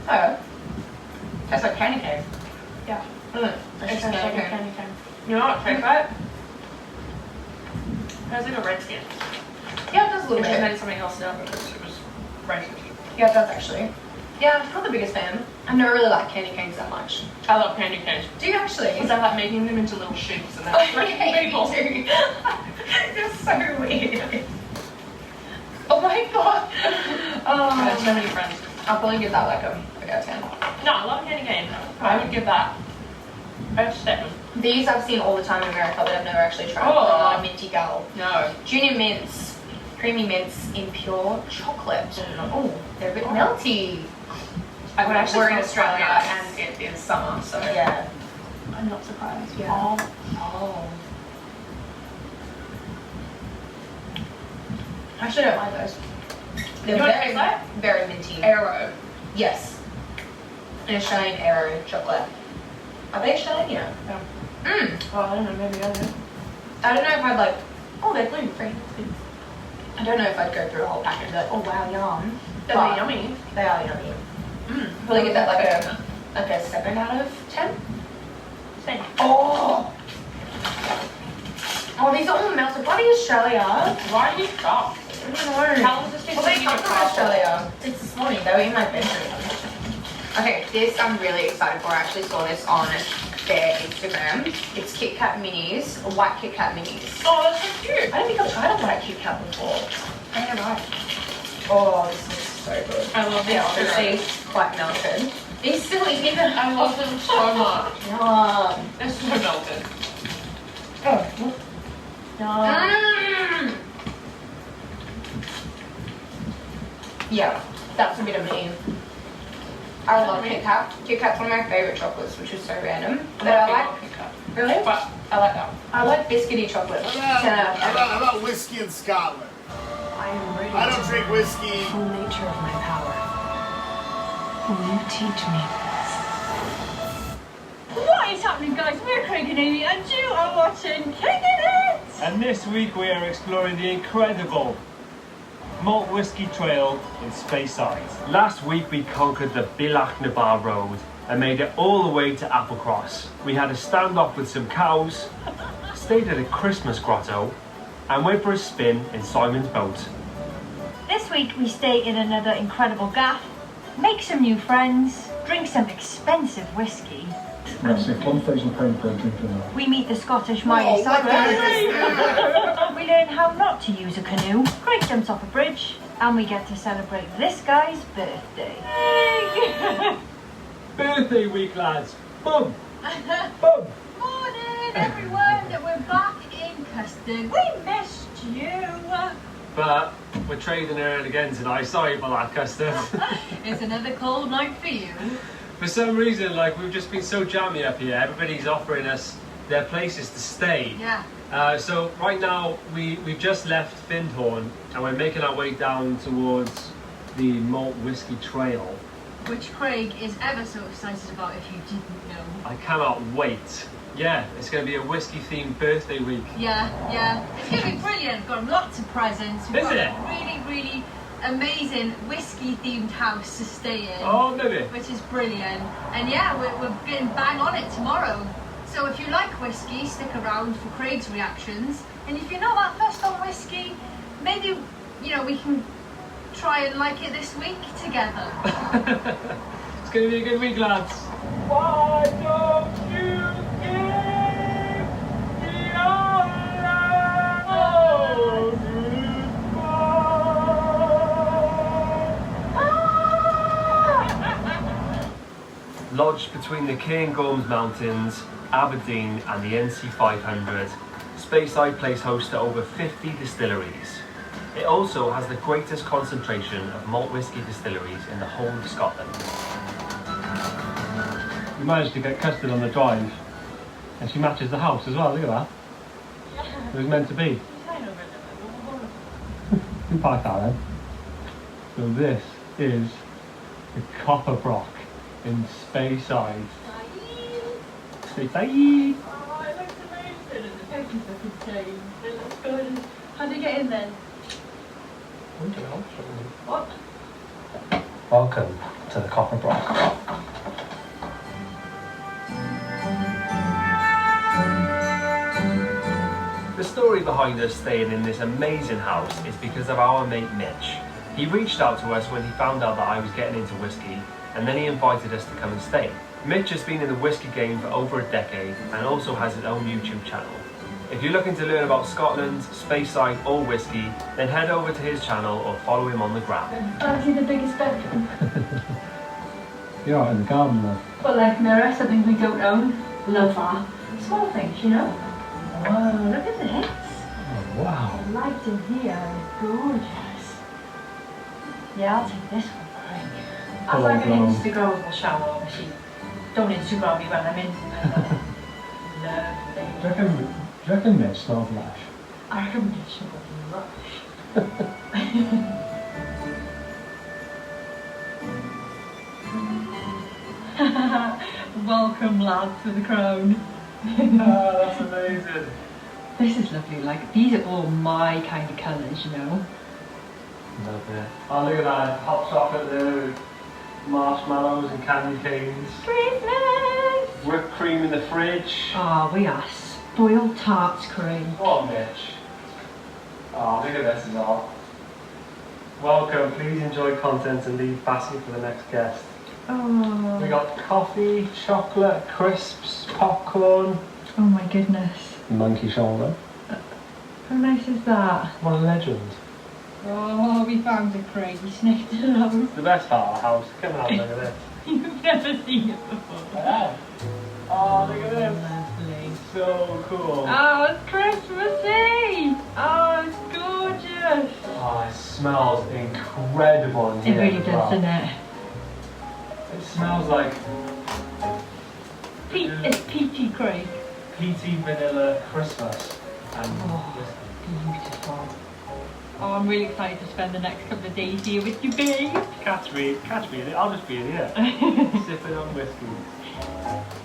S9: Oh. Tastes like candy cane.
S11: Yeah.
S9: That's
S11: It
S9: just
S11: tastes like a
S9: candy cane.
S11: candy cane. You know what? Tastes like? It has like a red skin.
S9: Yeah, it does a little
S11: If they
S9: bit.
S11: made something else now because it was racist.
S9: Yeah, it does actually. Yeah, I'm not the biggest fan. I never really like candy canes that much.
S11: I love candy canes.
S9: Do you actually?
S11: Because I like making them into little shapes and then
S9: Okay,
S11: people.
S9: me too. You're so weird. Oh my god.
S11: I have so many friends.
S9: I'll probably give that like a 10.
S11: No, I love candy cane. I would give that a 7.
S9: These I've seen all the time in America, but I've never actually tried.
S11: Oh.
S9: I'm not a minty gal.
S11: No.
S9: Junior mints, creamy mints in pure chocolate. Oh, they're a bit melty.
S11: I would actually we're in
S9: smell
S11: Australia
S9: quite
S11: and it is summer, so
S9: Yeah.
S11: I'm not surprised.
S9: Yeah. Oh. I actually don't like those. They're
S11: You know what it
S9: very,
S11: tastes like?
S9: very minty.
S11: Arrow.
S9: Yes. An Australian Aero chocolate. Are they Australian? Yeah.
S11: Oh, I don't know, maybe I do.
S9: I don't know if I'd like. Oh, they're gluten free. I don't know if I'd go through a whole packet and be like, oh wow, yum.
S11: They're
S9: But
S11: yummy.
S9: They are yummy. Probably give that like a 7 out of 10.
S11: Same.
S9: Oh. Oh, these are all melted. Bloody Australia.
S11: Why do you stop?
S9: I don't know.
S11: How long does this
S9: Well, they come from Australia. It's this morning. They were in my bedroom. Okay, this I'm really excited for. I actually saw this on their Instagram. It's Kit Kat minis, white Kit Kat minis.
S11: Oh, that's so cute.
S9: I don't think I've tried a white Kit Kat before. I don't know why. Oh, this looks so good.
S11: I love
S9: They're
S11: the
S9: obviously quite melted. These still even.
S11: I love them so much.
S9: Yum.
S11: They're so melted.
S9: Oh. Yum. Yeah, that's a bit of me. I love Kit Kat. Kit Kat's one of my favourite chocolates, which is so random. But I like.
S11: Kit Kat.
S9: Really?
S11: But I like that.
S9: I like biscuity chocolate. 10 out of 10.
S1: How about whiskey in Scotland?
S12: I am ready
S1: I don't drink whiskey.
S12: full nature of my power. Will you teach me?
S14: What is happening, guys? We're Craig and Amy, and you are watching Kicking It!
S15: And this week we are exploring the incredible Malt Whiskey Trail in Speyside. Last week we conquered the Billach Road and made it all the way to Applecross. We had a standoff with some cows, stayed at a Christmas grotto and went for a spin in Simon's boat.
S14: This week we stay in another incredible gaff, make some new friends, drink some expensive whiskey.
S2: That's it, £1,000 per drink in that.
S14: We meet the Scottish Miley Cyrus. We learn how not to use a canoe. Craig jumps off a bridge, and we get to celebrate this guy's birthday.
S15: Birthday week, lads! Boom! Boom!
S14: Morning, everyone! We're back in Custard. We missed you.
S15: But we're trading early again tonight. Sorry about that, Custard.
S14: It's another cold night for you.
S15: For some reason, like, we've just been so jammy up here. Everybody's offering us their places to stay.
S14: Yeah.
S15: So right now we've just left Findhorn and we're making our way down towards the Malt Whiskey Trail.
S14: Which Craig is ever so excited about if you didn't know.
S15: I cannot wait. Yeah, it's going to be a whiskey-themed birthday week.
S14: Yeah. It's going to be brilliant. We've got lots of presents. We've got a really amazing whiskey-themed house to stay in.
S15: Oh, maybe.
S14: Which is brilliant. And yeah, we're getting bang on it tomorrow. So if you like whiskey, stick around for Craig's reactions. And if you're not that fussed on whiskey, maybe, you know, we can try and like it this week together.
S15: It's going to be a good week, lads. Why don't you give me all Lodged between the Cairngorms Mountains, Aberdeen and the NC 500, Speyside plays host to over 50 distilleries. It also has the greatest concentration of malt whisky distilleries in the whole of Scotland. We managed to get Custard on the drive, and she matches the house as well, look at that. Yeah. It was meant to be. We parked that then. So this is the Copper Brock in Speyside. Speyside!
S14: Oh, it looks amazing and the pictures look insane. It looks good. How do you get in then? What?
S15: Welcome to the Copper Brock. The story behind us staying in this amazing house is because of our mate Mitch. He reached out to us when he found out that I was getting into whiskey, and then he invited us to come and stay. Mitch has been in the whiskey game for over a decade and also has his own YouTube channel. If you're looking to learn about Scotland, Speyside or whiskey, then head over to his channel or follow him on the gram.
S14: Fancy the biggest bedroom?
S15: You're out in the garden though.
S14: But like mirror, something we don't own. Love that. Small things, you know? Whoa, look at this.
S15: Oh, wow.
S14: The light in here is gorgeous. Yeah, I'll take this one, Craig. I'd like an Instagrammable shower, obviously. Don't Instagram me when I'm in. Lovely.
S15: Do you reckon Mitch smells lush?
S14: I reckon Mitch smells lush. Welcome, lads, to the crown.
S15: Oh, that's amazing.
S14: This is lovely. Like, these are all my kind of colours, you know.
S15: Love it. Oh, look at that. Hot chocolate there with marshmallows and candy canes.
S14: Christmas!
S15: Whipped cream in the fridge.
S14: Oh, we are spoiled tarts, Craig.
S15: Oh, Mitch. Oh, look at this as well. Welcome. Please enjoy content and leave basket for the next guest.
S14: Oh.
S15: We got coffee, chocolate, crisps, popcorn.
S14: Oh my goodness.
S15: Monkey shoulder.
S14: How nice is that?
S15: What a legend.
S14: Oh, we found it, Craig. We sniffed it out.
S15: It's the best part of the house. Come on, look at this.
S14: You've never seen it before.
S15: I have. Oh, look at this.
S14: Lovely.
S15: So cool.
S14: Oh, it's Christmassy. Oh, it's gorgeous.
S15: Oh, it smells incredible in here.
S14: It really
S15: as
S14: does,
S15: well.
S14: doesn't it?
S15: It smells like
S14: It's peachy, Craig.
S15: peaty vanilla Christmas. And
S14: Beautiful. Oh, I'm really excited to spend the next couple of days here with you, babe.
S15: catch me in it. I'll just be in here. Sipping on whiskey.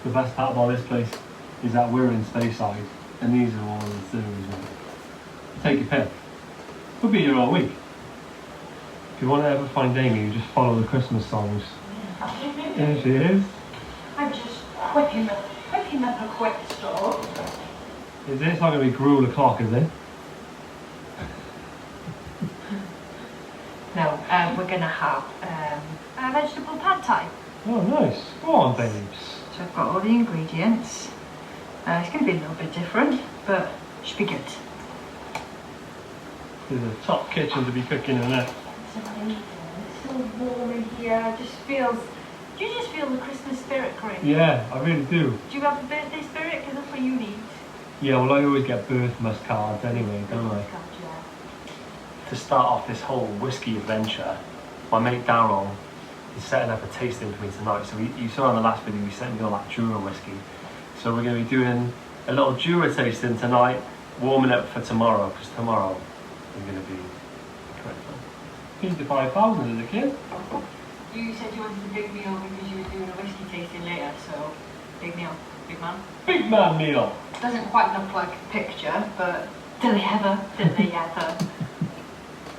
S15: The best part about this place is that we're in Speyside and these are all the distilleries. Take your pick. We'll be here all week. If you want to ever find Amy, you just follow the Christmas songs. There she is.
S14: I'm just whipping up a quick straw.
S15: Is this not going to be gruel o'clock, is it?
S14: No, we're gonna have a vegetable pad thai.
S15: Oh, nice. Go on, babes.
S14: So I've got all the ingredients. It's gonna be a little bit different, but it should be good.
S15: There's a top kitchen to be cooking in there.
S14: It's amazing. It's so warm in here. It just feels. Do you just feel the Christmas spirit, Craig?
S15: Yeah, I really do.
S14: Do you have the birthday spirit? Because that's what you need.
S15: Yeah, well, I always get birthmas cards anyway, don't I? To start off this whole whiskey adventure, my mate Daryl is setting up a tasting for me tonight. So you saw in the last video, we sent me all that Jura whiskey. So we're going to be doing a little Jura tasting tonight, warming up for tomorrow, because tomorrow is going to be incredible. He's the 5,000 as a kid.
S14: You said you wanted a big meal because you were doing a whiskey tasting later, so big meal, big man.
S15: Big man meal.
S14: Doesn't quite look like a picture, but did they ever? Did they ever?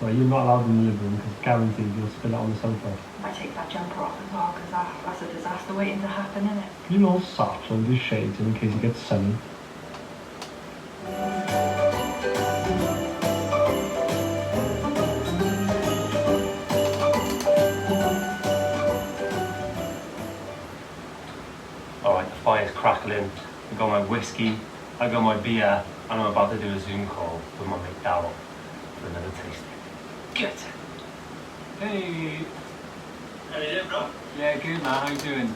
S15: Well, you're not allowed in the living room because guaranteed you'll spill it on the sofa.
S14: I take that jumper off as well because that's a disaster waiting to happen, isn't it?
S15: You know, socks under his shades in case it gets sunny. Alright, the fire's crackling. I got my whiskey, I got my beer, and I'm about to do a Zoom call with my mate Daryl for another tasting. Good. Hey.
S16: How you doing, bro?
S15: Yeah, good man. How you doing?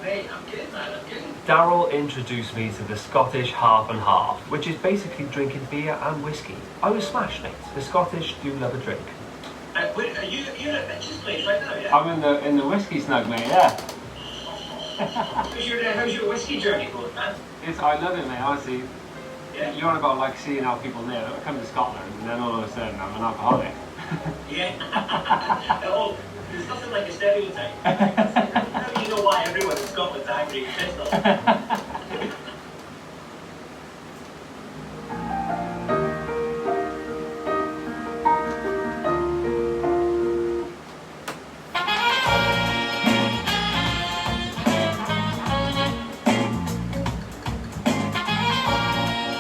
S16: Mate, I'm good, man. I'm good.
S15: Daryl introduced me to the Scottish half and half, which is basically drinking beer and whiskey. I was smashed, mate. The Scottish do love a drink.
S16: Wait, are you at Mitch's place right now, yeah?
S15: I'm in the whiskey snug, mate. Yeah.
S16: How's your whiskey journey going, man?
S15: I love it, mate. Honestly.
S16: Yeah.
S15: You're on about like seeing how people live. I come to Scotland and then all of a sudden I'm an alcoholic.
S16: Yeah. Oh, there's nothing like a stereotype. Now you know why everyone in Scotland's angry and pissed off.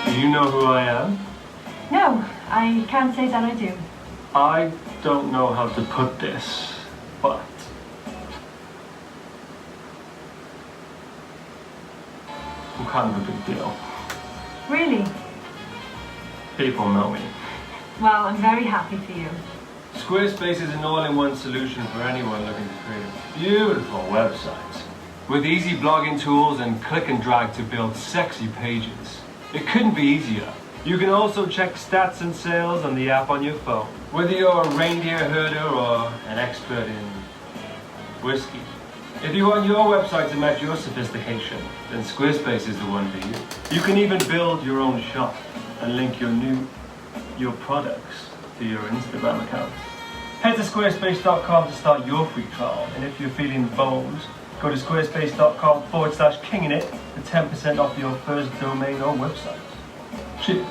S15: Do you know who I am?
S14: No, I can't say that I do.
S15: I don't know how to put this, but I'm kind of a big deal.
S14: Really?
S15: People know me.
S14: Well, I'm very happy for you.
S15: Squarespace is an all-in-one solution for anyone looking to create beautiful websites. With easy blogging tools and click and drag to build sexy pages. It couldn't be easier. You can also check stats and sales on the app on your phone. Whether you're a reindeer herder or an expert in whiskey. If you want your website to match your sophistication, then Squarespace is the one for you. You can even build your own shop and link your products to your Instagram account. Head to squarespace.com to start your free trial, and if you're feeling bold, go to squarespace.com/kingingit for 10% off your first domain or website. Cheers.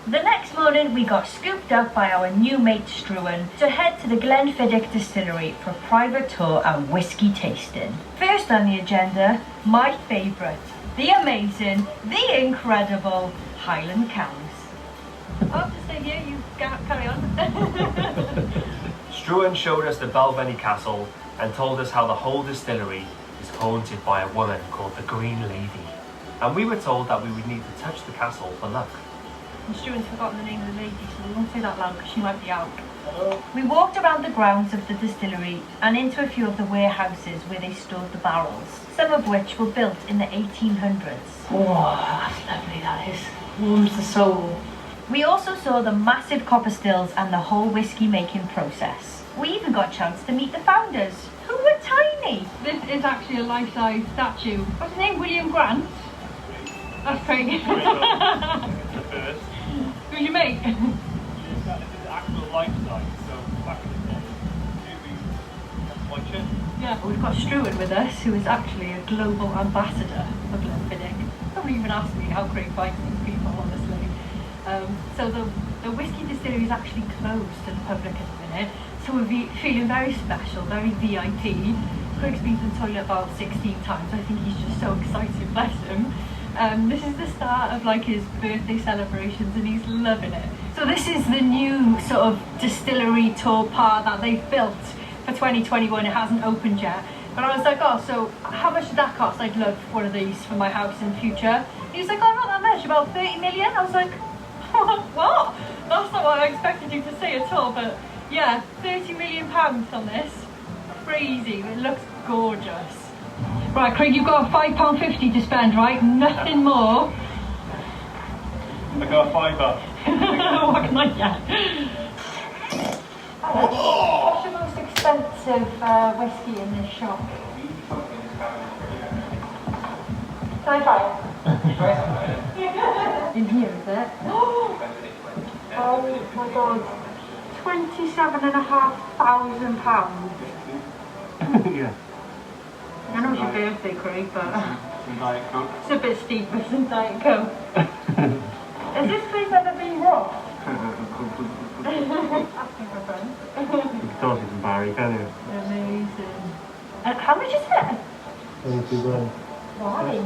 S14: The next morning, we got scooped up by our new mate Struan to head to the Glenfiddich distillery for a private tour and whiskey tasting. First on the agenda, my favourite, the amazing, the incredible Highland Cows. I'll just stay here, you carry on.
S15: Struan showed us the Balvenie Castle and told us how the whole distillery is haunted by a woman called the Green Lady. And we were told that we would need to touch the castle for luck.
S14: And Struan's forgotten the name of the lady, so we won't say that loud because she might be out. We walked around the grounds of the distillery and into a few of the warehouses where they stored the barrels, some of which were built in the 1800s.
S11: Oh, that's lovely, that is. Warms the soul.
S14: We also saw the massive copper stills and the whole whiskey making process. We even got a chance to meet the founders, who were tiny.
S11: This is actually a life-size statue. What's his name? William Grant? That's Craig. Who's your mate?
S15: This is actual life size, so back in the day, watch it.
S14: Yeah, we've got Struan with us, who is actually a global ambassador for Glenfiddich. Nobody even asked me how Craig finds these people, honestly. So the whiskey distillery is actually closed to the public at the minute, so we're feeling very special, very VIP. Craig's been to the toilet about 16 times. I think he's just so excited, bless him.
S11: This is the start of like his birthday celebrations and he's loving it. So this is the new sort of distillery tour part that they've built for 2021. It hasn't opened yet. But I was like, oh, so how much did that cost? I'd love one of these for my house in the future. He was like, oh, not that much, about 30 million. I was like, what? That's not what I expected you to say at all, but yeah, £30 million on this. Crazy, it looks gorgeous. Right, Craig, you've got £5.50 to spend, right? Nothing more.
S13: I got a £5.
S11: What can I get? What's your most expensive whiskey in this shop? Can I try it? In here, is it? Oh my god. £27,500.
S13: Yeah.
S11: I know it's your birthday, Craig, but
S13: Some Diet Coke.
S11: it's a bit steep with some Diet Coke. Has this place ever been robbed? Asking for friends.
S15: You can talk to Barry, can you?
S11: Amazing. How much is it?
S15: 22 grand.
S11: Why?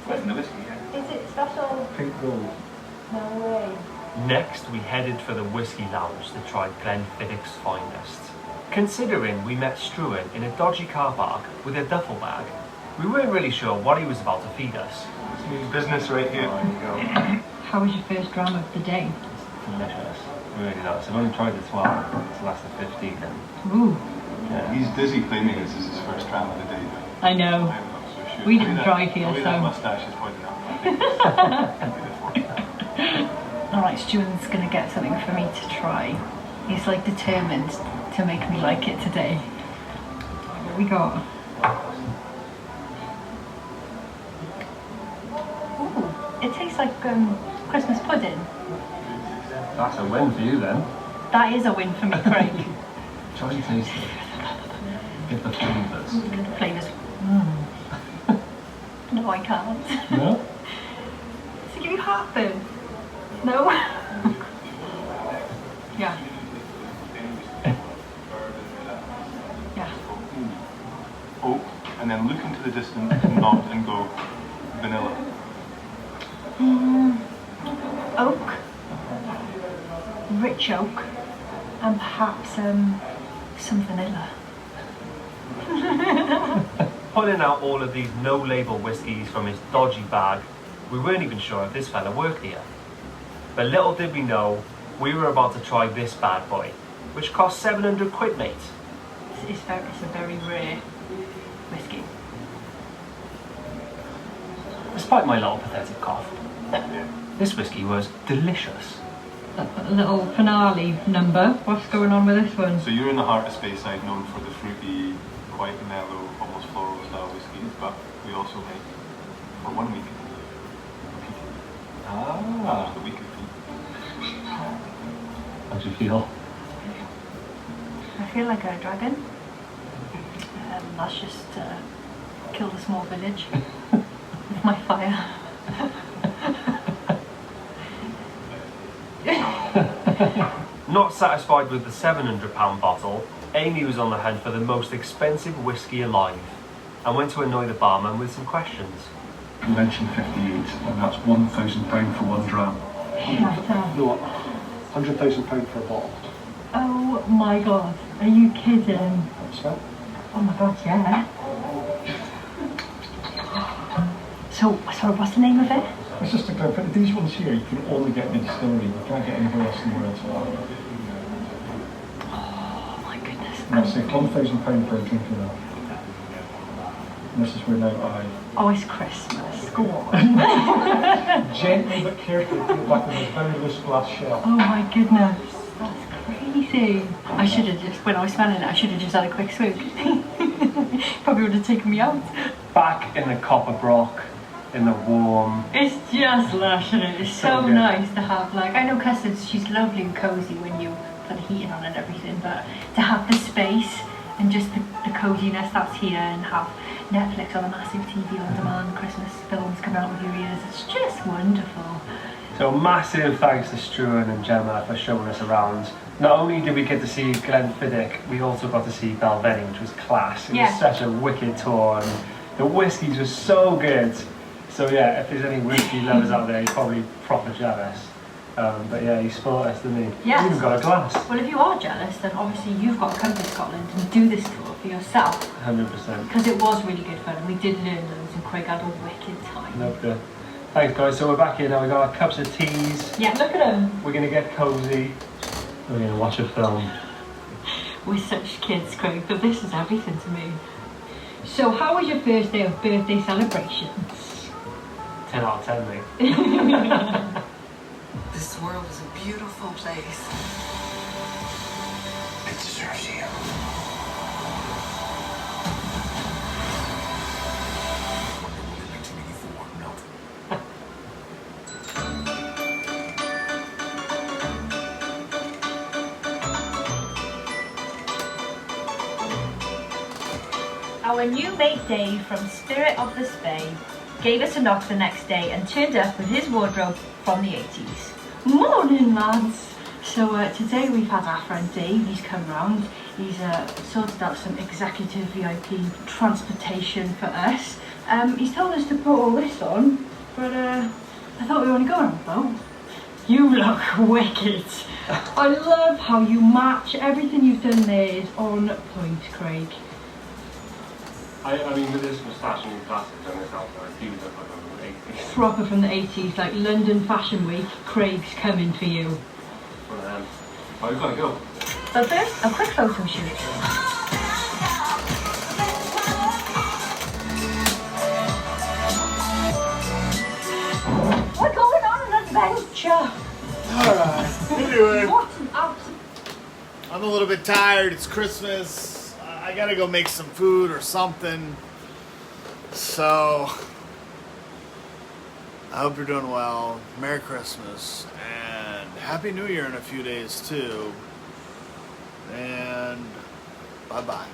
S13: Where's the whiskey?
S11: Is it special?
S15: Pink gold.
S11: No way.
S15: Next, we headed for the whiskey lounge to try Glenfiddich's finest. Considering we met Struan in a dodgy car park with a duffel bag, we weren't really sure what he was about to feed us.
S13: Smooth business right here. There you go.
S11: How was your first dram of the day?
S15: Delicious. Really nice. I've only tried the 12, it's last of 15 then.
S11: Ooh.
S15: Yeah.
S13: He's dizzy claiming this is his first dram of the day.
S11: I know.
S13: I'm not so sure.
S11: We didn't drive here,
S13: Probably
S11: so.
S13: that mustache is pointing out.
S11: Alright, Stuart's gonna get something for me to try. He's like determined to make me like it today. What we got? Ooh, it tastes like Christmas pudding.
S15: That's a win for you then.
S11: That is a win for me, Craig.
S15: Try and taste it. Get the flavours.
S11: Get the flavours. No, I can't.
S15: No?
S11: Does it give you heartburn? No? Yeah. Yeah.
S13: Oak, and then look into the distance and nod and go vanilla.
S11: Oak. Rich oak. And perhaps some vanilla.
S15: Pulling out all of these no-label whiskies from his dodgy bag, we weren't even sure if this fella worked here. But little did we know, we were about to try this bad boy, which cost 700 quid, mate.
S11: It's a very rare whiskey.
S15: Despite my little pathetic cough, this whiskey was delicious.
S11: A little finale number. What's going on with this one?
S13: So you're in the heart of Speyside, known for the fruity, quite mellow, almost floral style whiskies, but we also make, for 1 week,
S15: Ah.
S13: the week of peat.
S15: How do you feel?
S11: I feel like a dragon. Let's just kill the small village with my fire.
S15: Not satisfied with the £700 bottle, Amy was on the hunt for the most expensive whiskey alive and went to annoy the barman with some questions.
S17: Convention 58, and that's £1,000 for 1 dram.
S11: No,
S17: £100,000 for a bottle.
S11: oh my god, are you kidding?
S17: That's it.
S11: Oh my god, yeah. So, sorry, what's the name of it?
S17: It's just a Glenfiddich. These ones here you can only get in the distillery. You can't get anywhere else in the world.
S11: Oh my goodness.
S17: And that's it, £1,000 for a drink of that. And this is where now
S11: Oh, it's Christmas. Go on.
S17: gently but carefully put it back in this very loose glass shell.
S11: Oh my goodness. That's crazy. I should have just, when I was smelling it, I should have just had a quick swig. Probably would have taken me out.
S15: Back in the copper brock, in the warm.
S11: It's just lush and it's so
S15: good.
S11: nice to have, like, I know Custard's, she's lovely and cozy when you put the heating on and everything, but to have the space and just the coziness that's here and have Netflix on a massive TV on demand, Christmas films coming out with your ears, it's just wonderful.
S15: So massive thanks to Struan and Gemma for showing us around. Not only did we get to see Glenfiddich, we also got to see Balvenie, which was class. It was such a wicked tour and the whiskies were so good. So yeah, if there's any whiskey lovers out there, you're probably proper jealous. But yeah, he spoiled us, didn't he?
S11: Yes.
S15: He even got a glass.
S11: Well, if you are jealous, then obviously you've got to come to Scotland and do this tour for yourself.
S15: 100%.
S11: Because it was really good fun and we did learn loads and Craig had a wicked time.
S15: Loved it. Thanks guys, so we're back here now, we got our cups of teas.
S11: Yeah, look at them.
S15: We're going to get cosy. We're going to watch a film.
S11: We're such kids, Craig, but this is everything to me. So how was your first day of birthday celebrations?
S15: 10 out of 10, mate.
S6: This world is a beautiful place.
S10: It deserves you.
S18: Our new mate Dave from Spirit of the Spade gave us a knock the next day and turned up with his wardrobe from the 80s.
S11: Morning, lads. So today we've had our friend Dave, he's come round. He's sorted out some executive VIP transportation for us. He's told us to put all this on, but I thought we were only going on a boat. You look wicked. I love how you match. Everything you've done there is on point, Craig.
S15: I mean, with this moustache and glasses on this outfit, I do look like I'm from the 80s.
S11: Proper from the 80s, like London Fashion Week. Craig's coming for you.
S15: One of them. Oh, we've got to go.
S18: But first, a quick photo shoot.
S11: We're going on an adventure.
S1: Alright, anyway.
S11: What an absolute...
S1: I'm a little bit tired. It's Christmas. I gotta go make some food or something. So, I hope you're doing well. Merry Christmas. And Happy New Year in a few days, too. And bye-bye.